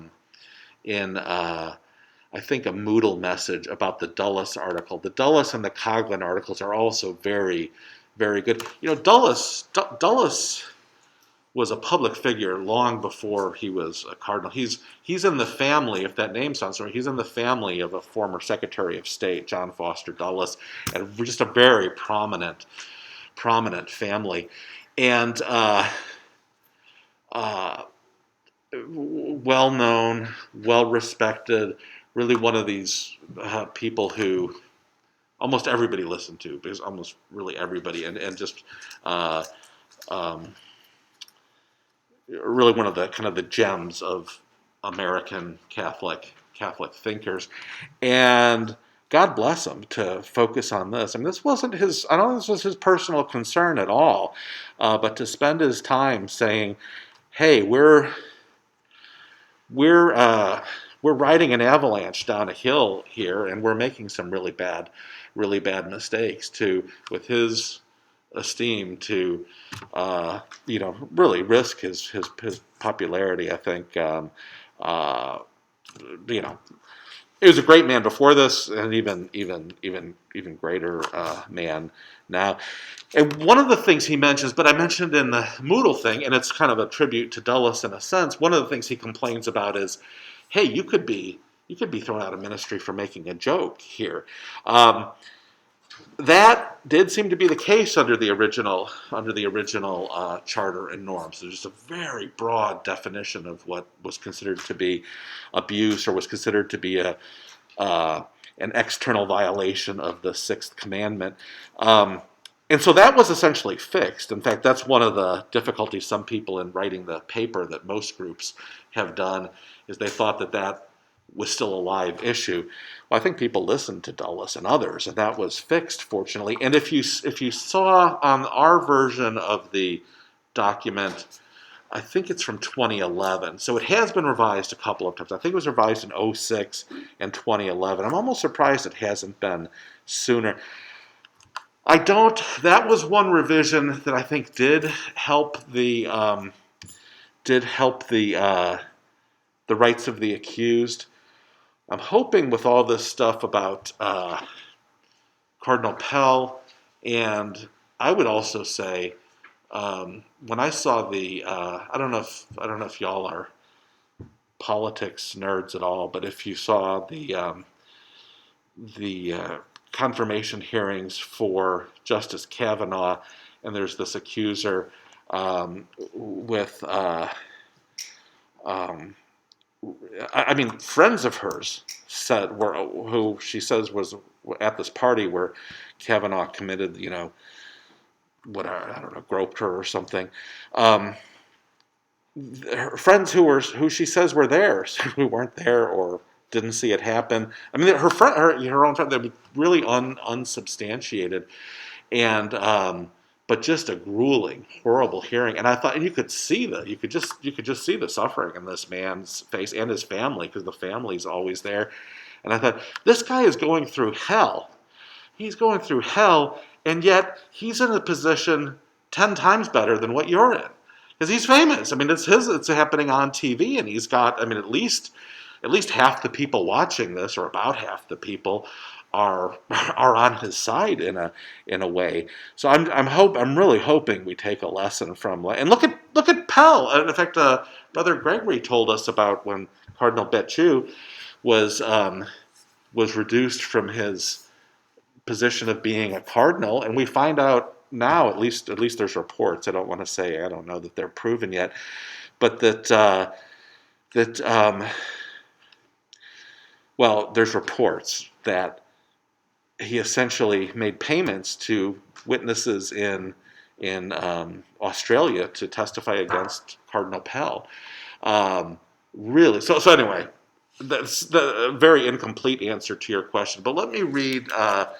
think a Moodle message about the Dulles article. The Dulles and the Coughlin articles are also very, very good. Dulles was a public figure long before he was a cardinal. He's in the family, if that name sounds right, he's in the family of a former Secretary of State, John Foster Dulles, and just a very prominent family. And well-known, well-respected, really one of these people who almost everybody listened to, because almost really everybody, and just really one of the kind of the gems of American Catholic thinkers. And God bless him to focus on this. I mean, this wasn't his, I don't think this was his personal concern at all, but to spend his time saying, hey, we're riding an avalanche down a hill here, and we're making some really bad mistakes with his esteem to, really risk his popularity. I think, he was a great man before this, and even greater man now. And one of the things he mentions, but I mentioned in the Moodle thing, and it's kind of a tribute to Dulles in a sense. One of the things he complains about is, hey, you could be thrown out of ministry for making a joke here. That did seem to be the case under the original charter and norms. There's just a very broad definition of what was considered to be abuse or was considered to be an external violation of the Sixth Commandment. And so that was essentially fixed. In fact, that's one of the difficulties some people in writing the paper that most groups have done, is they thought that was still a live issue. Well, I think people listened to Dulles and others, and that was fixed, fortunately. And if you saw on our version of the document, I think it's from 2011. So it has been revised a couple of times. I think it was revised in 2006 and 2011. I'm almost surprised it hasn't been sooner. That was one revision that I think did help the rights of the accused. I'm hoping with all this stuff about Cardinal Pell, and I would also say when I saw the I don't know if y'all are politics nerds at all, but if you saw the confirmation hearings for Justice Kavanaugh, and there's this accuser with friends of hers who she says was at this party where Kavanaugh committed, groped her or something. Her friends who she says were there, who weren't there or didn't see it happen. I mean, her own friend, they were really unsubstantiated, and but just a grueling, horrible hearing. And I thought, and you could just see the suffering in this man's face and his family, because the family's always there. And I thought, this guy is going through hell. He's going through hell, and yet he's in a position 10 times better than what you're in, because he's famous. I mean, it's happening on TV, and he's got, at least half the people watching this, or about half the people, are on his side in a way. So I'm really hoping we take a lesson from, and look at Pell. In fact, Brother Gregory told us about when Cardinal Betchou was was reduced from his position of being a cardinal, and we find out now, at least there's reports. I don't want to say, I don't know that they're proven yet, but well, there's reports that he essentially made payments to witnesses in Australia to testify against Cardinal Pell. Really, so anyway, that's the very incomplete answer to your question. But let me read Mr.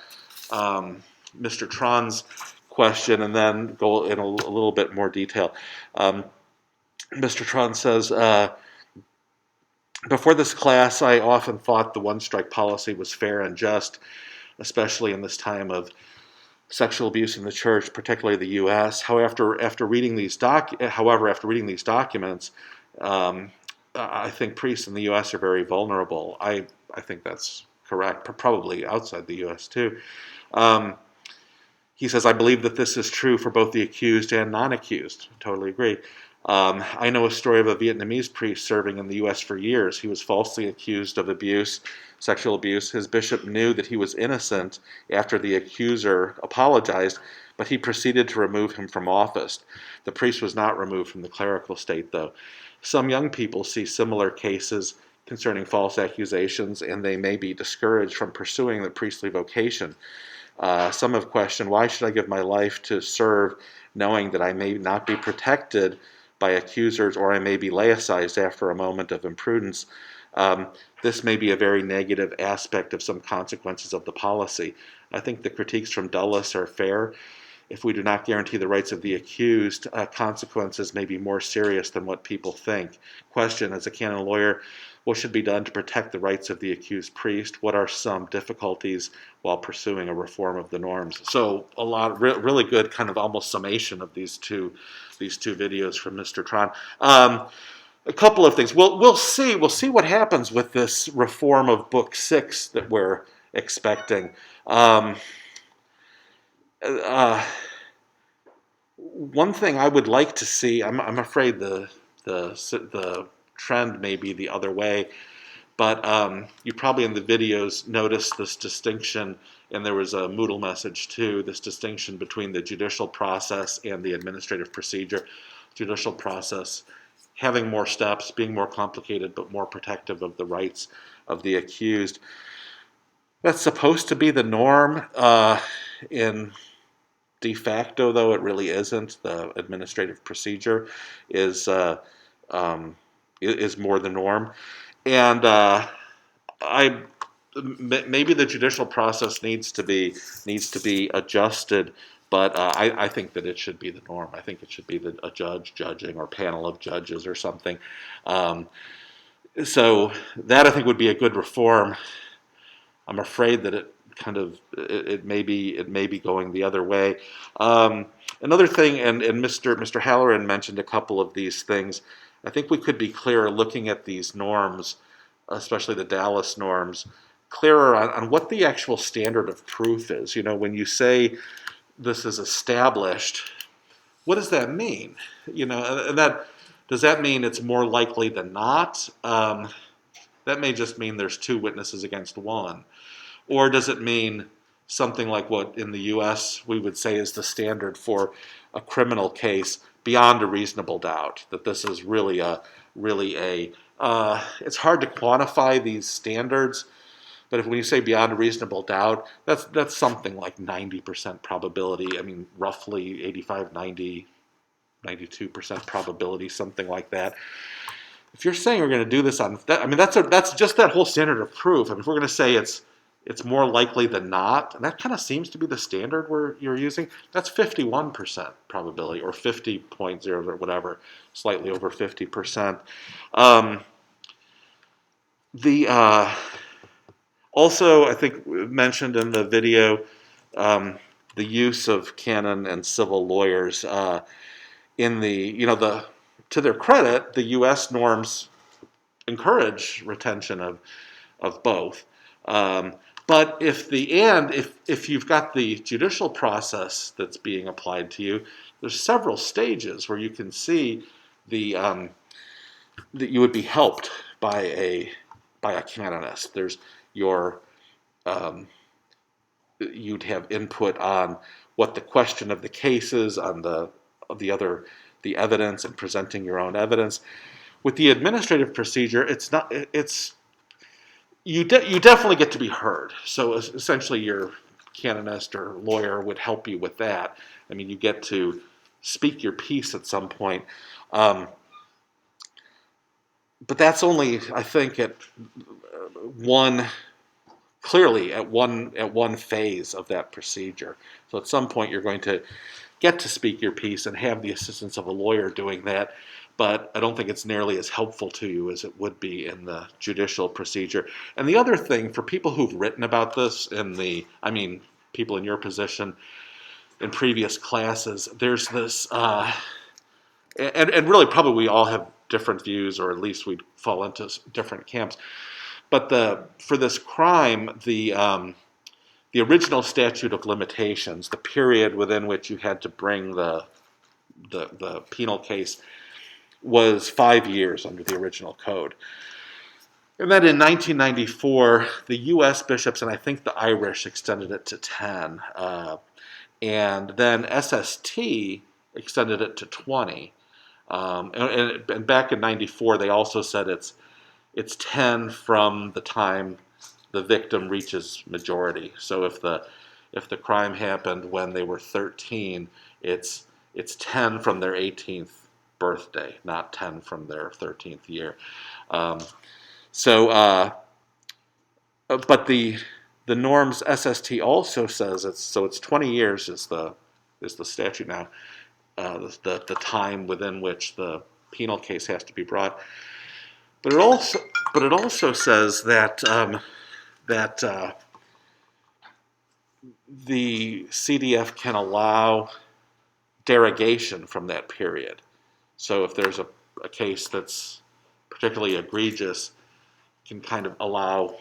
Tron's question and then go in a little bit more detail. Mr. Tron says, before this class, I often thought the one-strike policy was fair and just, especially in this time of sexual abuse in the church, particularly the U.S. However, after reading these documents, I think priests in the U.S. are very vulnerable. I think that's correct, probably outside the U.S. too. He says, I believe that this is true for both the accused and non-accused. Totally agree. I know a story of a Vietnamese priest serving in the U.S. for years. He was falsely accused of sexual abuse. His bishop knew that he was innocent after the accuser apologized, but he proceeded to remove him from office. The priest was not removed from the clerical state, though. Some young people see similar cases concerning false accusations, and they may be discouraged from pursuing the priestly vocation. Some have questioned, why should I give my life to serve, knowing that I may not be protected by accusers, or I may be laicized after a moment of imprudence? This may be a very negative aspect of some consequences of the policy. I think the critiques from Dulles are fair. If we do not guarantee the rights of the accused, consequences may be more serious than what people think. Question, as a canon lawyer, what should be done to protect the rights of the accused priest? What are some difficulties while pursuing a reform of the norms? So a lot, really good kind of almost summation of these two videos from Mr. Tron. A couple of things. We'll see what happens with this reform of Book 6 that we're expecting. One thing I would like to see, I'm afraid the trend may be the other way, but you probably in the videos noticed this distinction, and there was a Moodle message too, this distinction between the judicial process and the administrative procedure. Judicial process having more steps, being more complicated, but more protective of the rights of the accused. That's supposed to be the norm. In de facto, though, it really isn't. The administrative procedure is more the norm, and maybe the judicial process needs to be adjusted. But I think that it should be the norm. I think it should be a judge judging or panel of judges or something. So that I think would be a good reform. I'm afraid that it may be going the other way. Another thing, and Mr. Halloran mentioned a couple of these things. I think we could be clearer looking at these norms, especially the Dallas norms, clearer on what the actual standard of proof is. You know, when you say this is established, what does that mean? You know, and does that mean it's more likely than not? That may just mean there's two witnesses against one. Or does it mean something like what in the U.S. we would say is the standard for a criminal case, beyond a reasonable doubt, that this is really it's hard to quantify these standards, but when you say beyond a reasonable doubt, that's something like 90% probability. I mean, roughly 85, 90, 92% probability, something like that. If you're saying we're going to do this on that, I mean, that's just that whole standard of proof. I mean, if we're going to say it's more likely than not, and that kind of seems to be the standard you're using, that's 51% probability, or 50.0 or whatever, slightly over 50%. Also, I think mentioned in the video, the use of canon and civil lawyers to their credit, the U.S. norms encourage retention of both. But if you've got the judicial process that's being applied to you, there's several stages where you can see that you would be helped by a canonist. There's your um, you'd have input on what the question of the case is, on the evidence, and presenting your own evidence. With the administrative procedure, it's not. You definitely get to be heard. So essentially, your canonist or lawyer would help you with that. I mean, you get to speak your piece at some point. But that's only, I think, at one one phase of that procedure. So at some point, you're going to get to speak your piece and have the assistance of a lawyer doing that. But I don't think it's nearly as helpful to you as it would be in the judicial procedure. And the other thing, for people who've written about this people in your position in previous classes, there's this, and really probably we all have different views, or at least we fall into different camps. But for this crime, the original statute of limitations, the period within which you had to bring the penal case, was 5 years under the original code. And then in 1994, the U.S. bishops and I think the Irish extended it to 10. And then SST extended it to 20. And back in 94, they also said it's 10 from the time the victim reaches majority. So if the crime happened when they were 13, it's 10 from their 18th birthday, not 10 from their 13th year. But the norms SST also says it's 20 years is the statute now, the time within which the penal case has to be brought. But it also says that the CDF can allow derogation from that period. So if there's a case that's particularly egregious, can kind of allow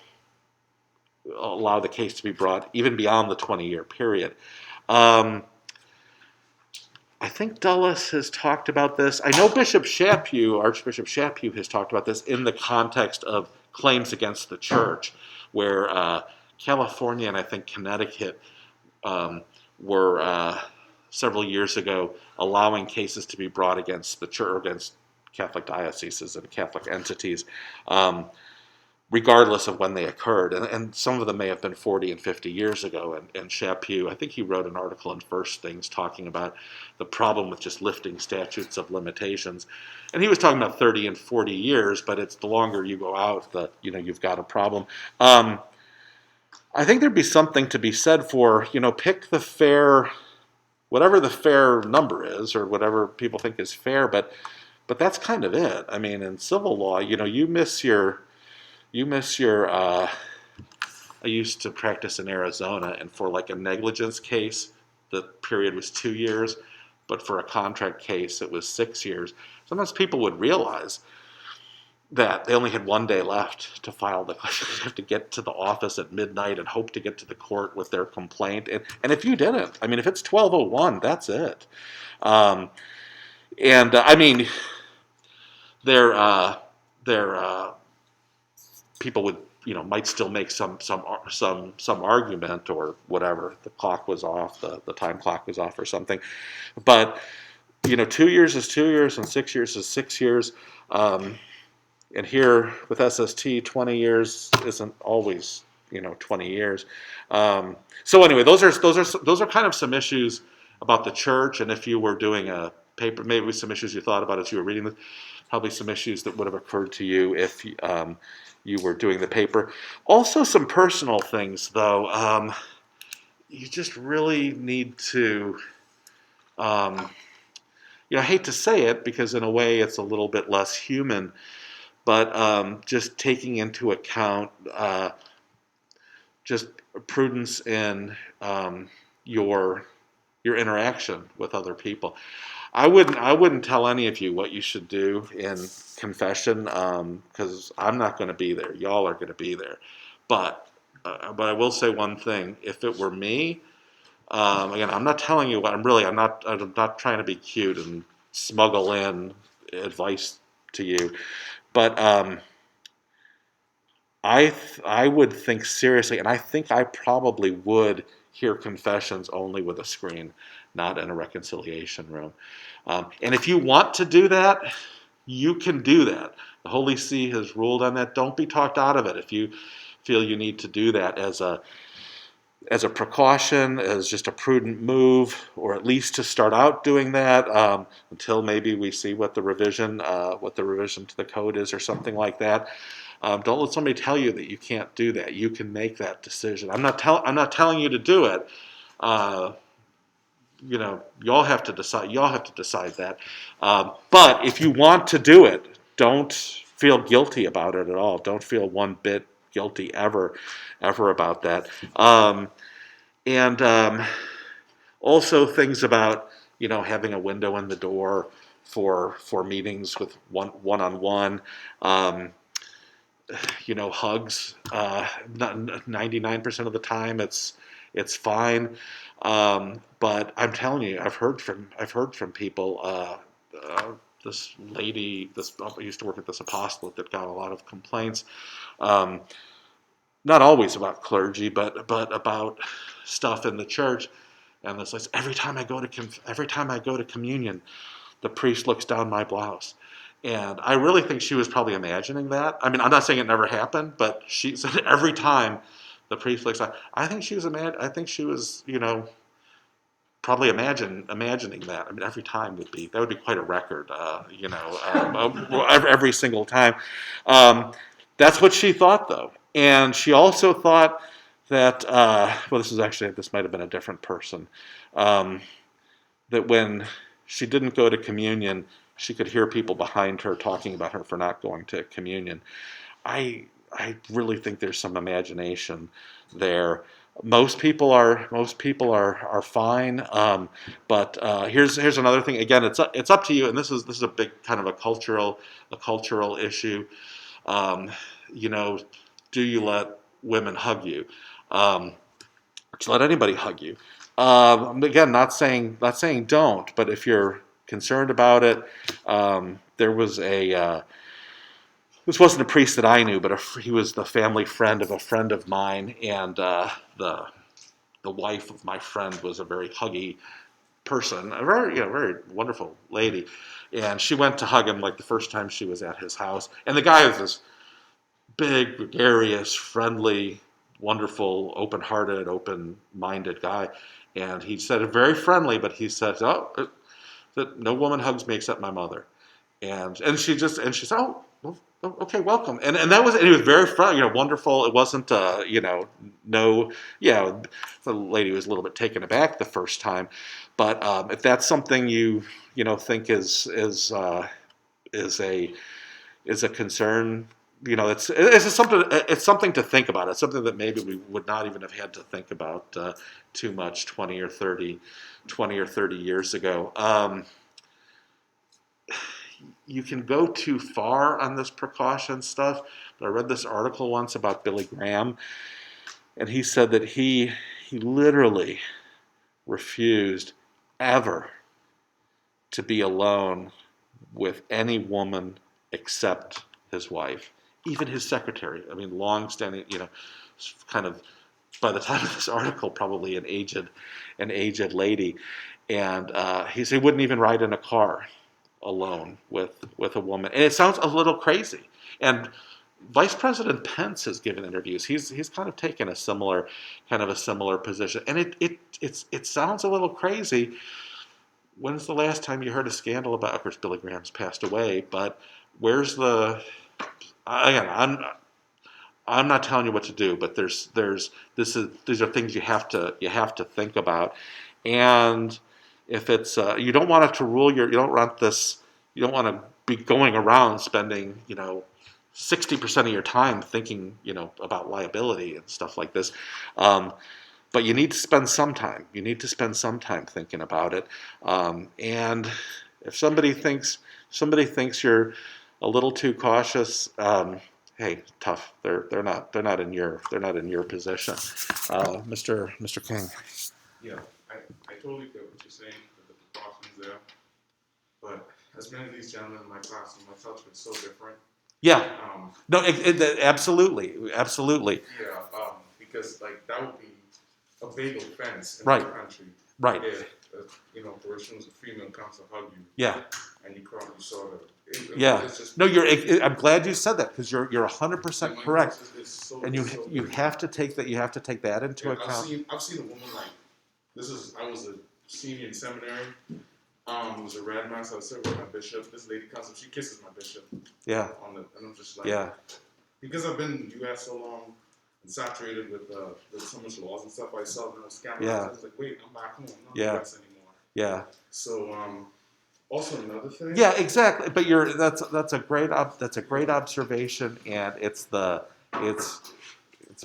the case to be brought even beyond the 20-year period. I think Dulles has talked about this. I know Archbishop Chaput has talked about this in the context of claims against the church, where California and I think Connecticut were several years ago allowing cases to be brought against the church, or against Catholic dioceses and Catholic entities, regardless of when they occurred. And some of them may have been 40 and 50 years ago. And Chaput, I think he wrote an article in First Things talking about the problem with just lifting statutes of limitations. And he was talking about 30 and 40 years, but it's the longer you go out, you've got a problem. I think there'd be something to be said for, pick the fair, whatever the fair number is, or whatever people think is fair, but that's kind of it. I mean, in civil law, you miss your I used to practice in Arizona, and for like a negligence case, the period was 2 years, but for a contract case, it was 6 years. Sometimes people would realize that they only had 1 day left to file the claim. They have to get to the office at midnight and hope to get to the court with their complaint. And if you didn't, if it's 12:01, that's it. People would, might still make some argument or whatever. The clock was off, the time clock was off or something. But 2 years is 2 years, and 6 years is 6 years. And here with SST, 20 years isn't always 20 years. So anyway, those are kind of some issues about the church. And if you were doing a paper, maybe some issues you thought about as you were reading this, probably some issues that would have occurred to you if you were doing the paper. Also some personal things, though. You just really need to, I hate to say it because in a way it's a little bit less human, but just taking into account just prudence in your interaction with other people. I wouldn't tell any of you what you should do in confession, because I'm not going to be there. Y'all are going to be there. But I will say one thing: if it were me, again, I'm not telling you what I'm not trying to be cute and smuggle in advice to you, but I would think seriously, and I think I probably would hear confessions only with a screen, not in a reconciliation room. And if you want to do that, you can do that. The Holy See has ruled on that. Don't be talked out of it if you feel you need to do that as a precaution, as just a prudent move, or at least to start out doing that until maybe we see what the revision to the code is or something like that. Don't let somebody tell you that you can't do that. You can make that decision. I'm not telling you to do it. Y'all have to decide. Y'all have to decide that. But if you want to do it, don't feel guilty about it at all. Don't feel one bit guilty ever about that. And also things about having a window in the door for meetings with one-on-one. Hugs. 99% of the time, it's fine. But I'm telling you, I've heard from people. This lady, I used to work at this apostolate that got a lot of complaints. Not always about clergy, but about stuff in the church. And this like every time I go to communion, the priest looks down my blouse. And I really think she was probably imagining that. I mean, I'm not saying it never happened, but she said every time the priest looks down. I think she was, probably imagining that. I mean, every time would be quite a record, every single time. That's what she thought, though, and she also thought that. This might have been a different person. That when she didn't go to communion, she could hear people behind her talking about her for not going to communion. I really think there's some imagination there. Most people are fine, but here's another thing. Again, it's up to you, and this is a big kind of a cultural issue. Do you let women hug you? Do you let anybody hug you? Again, not saying don't, but if you're concerned about it, there was a. This wasn't a priest that I knew, but he was the family friend of a friend of mine, and the wife of my friend was a very huggy person, a very wonderful lady, and she went to hug him like the first time she was at his house, and the guy was this big, gregarious, friendly, wonderful, open-hearted, open-minded guy, and he said it very friendly, but he said, that no woman hugs me except my mother, and she said, oh. Well, okay, welcome. And it was very friendly, wonderful. It wasn't, the lady was a little bit taken aback the first time. But if that's something you think is a concern, it's something to think about. It's something that maybe we would not even have had to think about too much 20 or 30 years ago. You can go too far on this precaution stuff, but I read this article once about Billy Graham, and he said that he literally refused ever to be alone with any woman except his wife, even his secretary. I mean, long-standing, kind of, by the time of this article, probably an aged lady, and he said he wouldn't even ride in a car alone with a woman. And it sounds a little crazy. And Vice President Pence has given interviews. He's kind of taken a similar position. And it sounds a little crazy. When's the last time you heard a scandal about? Of course, Billy Graham's passed away, but where's the? Again, I'm not telling you what to do, but these are things you have to think about. And if it's you don't want it to rule you don't want to be going around spending 60% of your time thinking about liability and stuff like this, but you need to spend some time. Thinking about it. And if somebody thinks you're a little too cautious, hey, tough. They're not in your position, Mr. King. Yeah, I totally get what you're saying with the precautions there. But as many of these gentlemen in my class and myself, it's so different. Yeah. No, absolutely. Because like that would be a big offense in Right. the country. Right. If a person was a female comes to hug you. Yeah. And you sort of. Yeah. It's just, No, I'm glad you said that because you're 100% correct. And you have to take that. You have to take that into account. I've seen a woman like this. I was a senior in seminary. It was a rad mass. I was serving with my bishop. This lady comes up. She kisses my bishop. Yeah. And I'm just like. Yeah. Because I've been in the U.S. so long and saturated with so much laws and stuff, I saw the scandals. Yeah. I was like, wait, I'm back home. I'm not in the U.S. anymore. Yeah. So also another thing. Yeah, exactly. But that's a great observation, and it's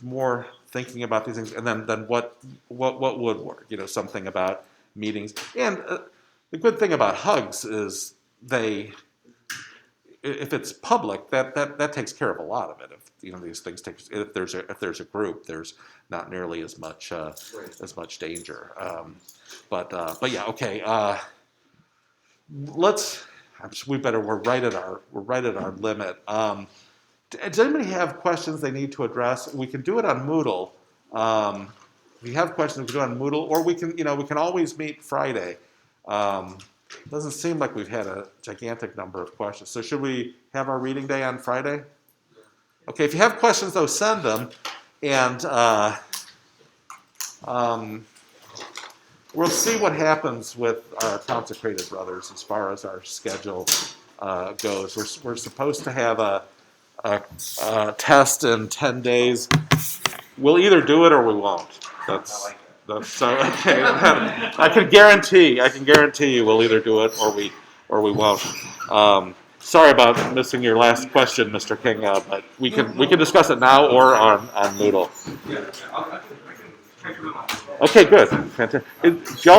more thinking about these things, and then what would work? Something about meetings, and the good thing about hugs is if it's public, that takes care of a lot of it. If these things if there's a group, there's not nearly as much danger. But yeah, okay. We're right at our limit. Does anybody have questions they need to address? We can do it on Moodle. If you have questions, we can do it on Moodle, or we can always meet Friday. Doesn't seem like we've had a gigantic number of questions. So should we have our reading day on Friday? Okay, if you have questions, though, send them. And we'll see what happens with our consecrated brothers as far as our schedule goes. We're supposed to have a test in 10 days. We'll either do it or we won't. That's so okay. I can guarantee you we'll either do it or we won't. Sorry about missing your last question, Mr. King, but we can discuss it now or on Moodle. Yeah, I can check them out. Okay, good. Fantastic.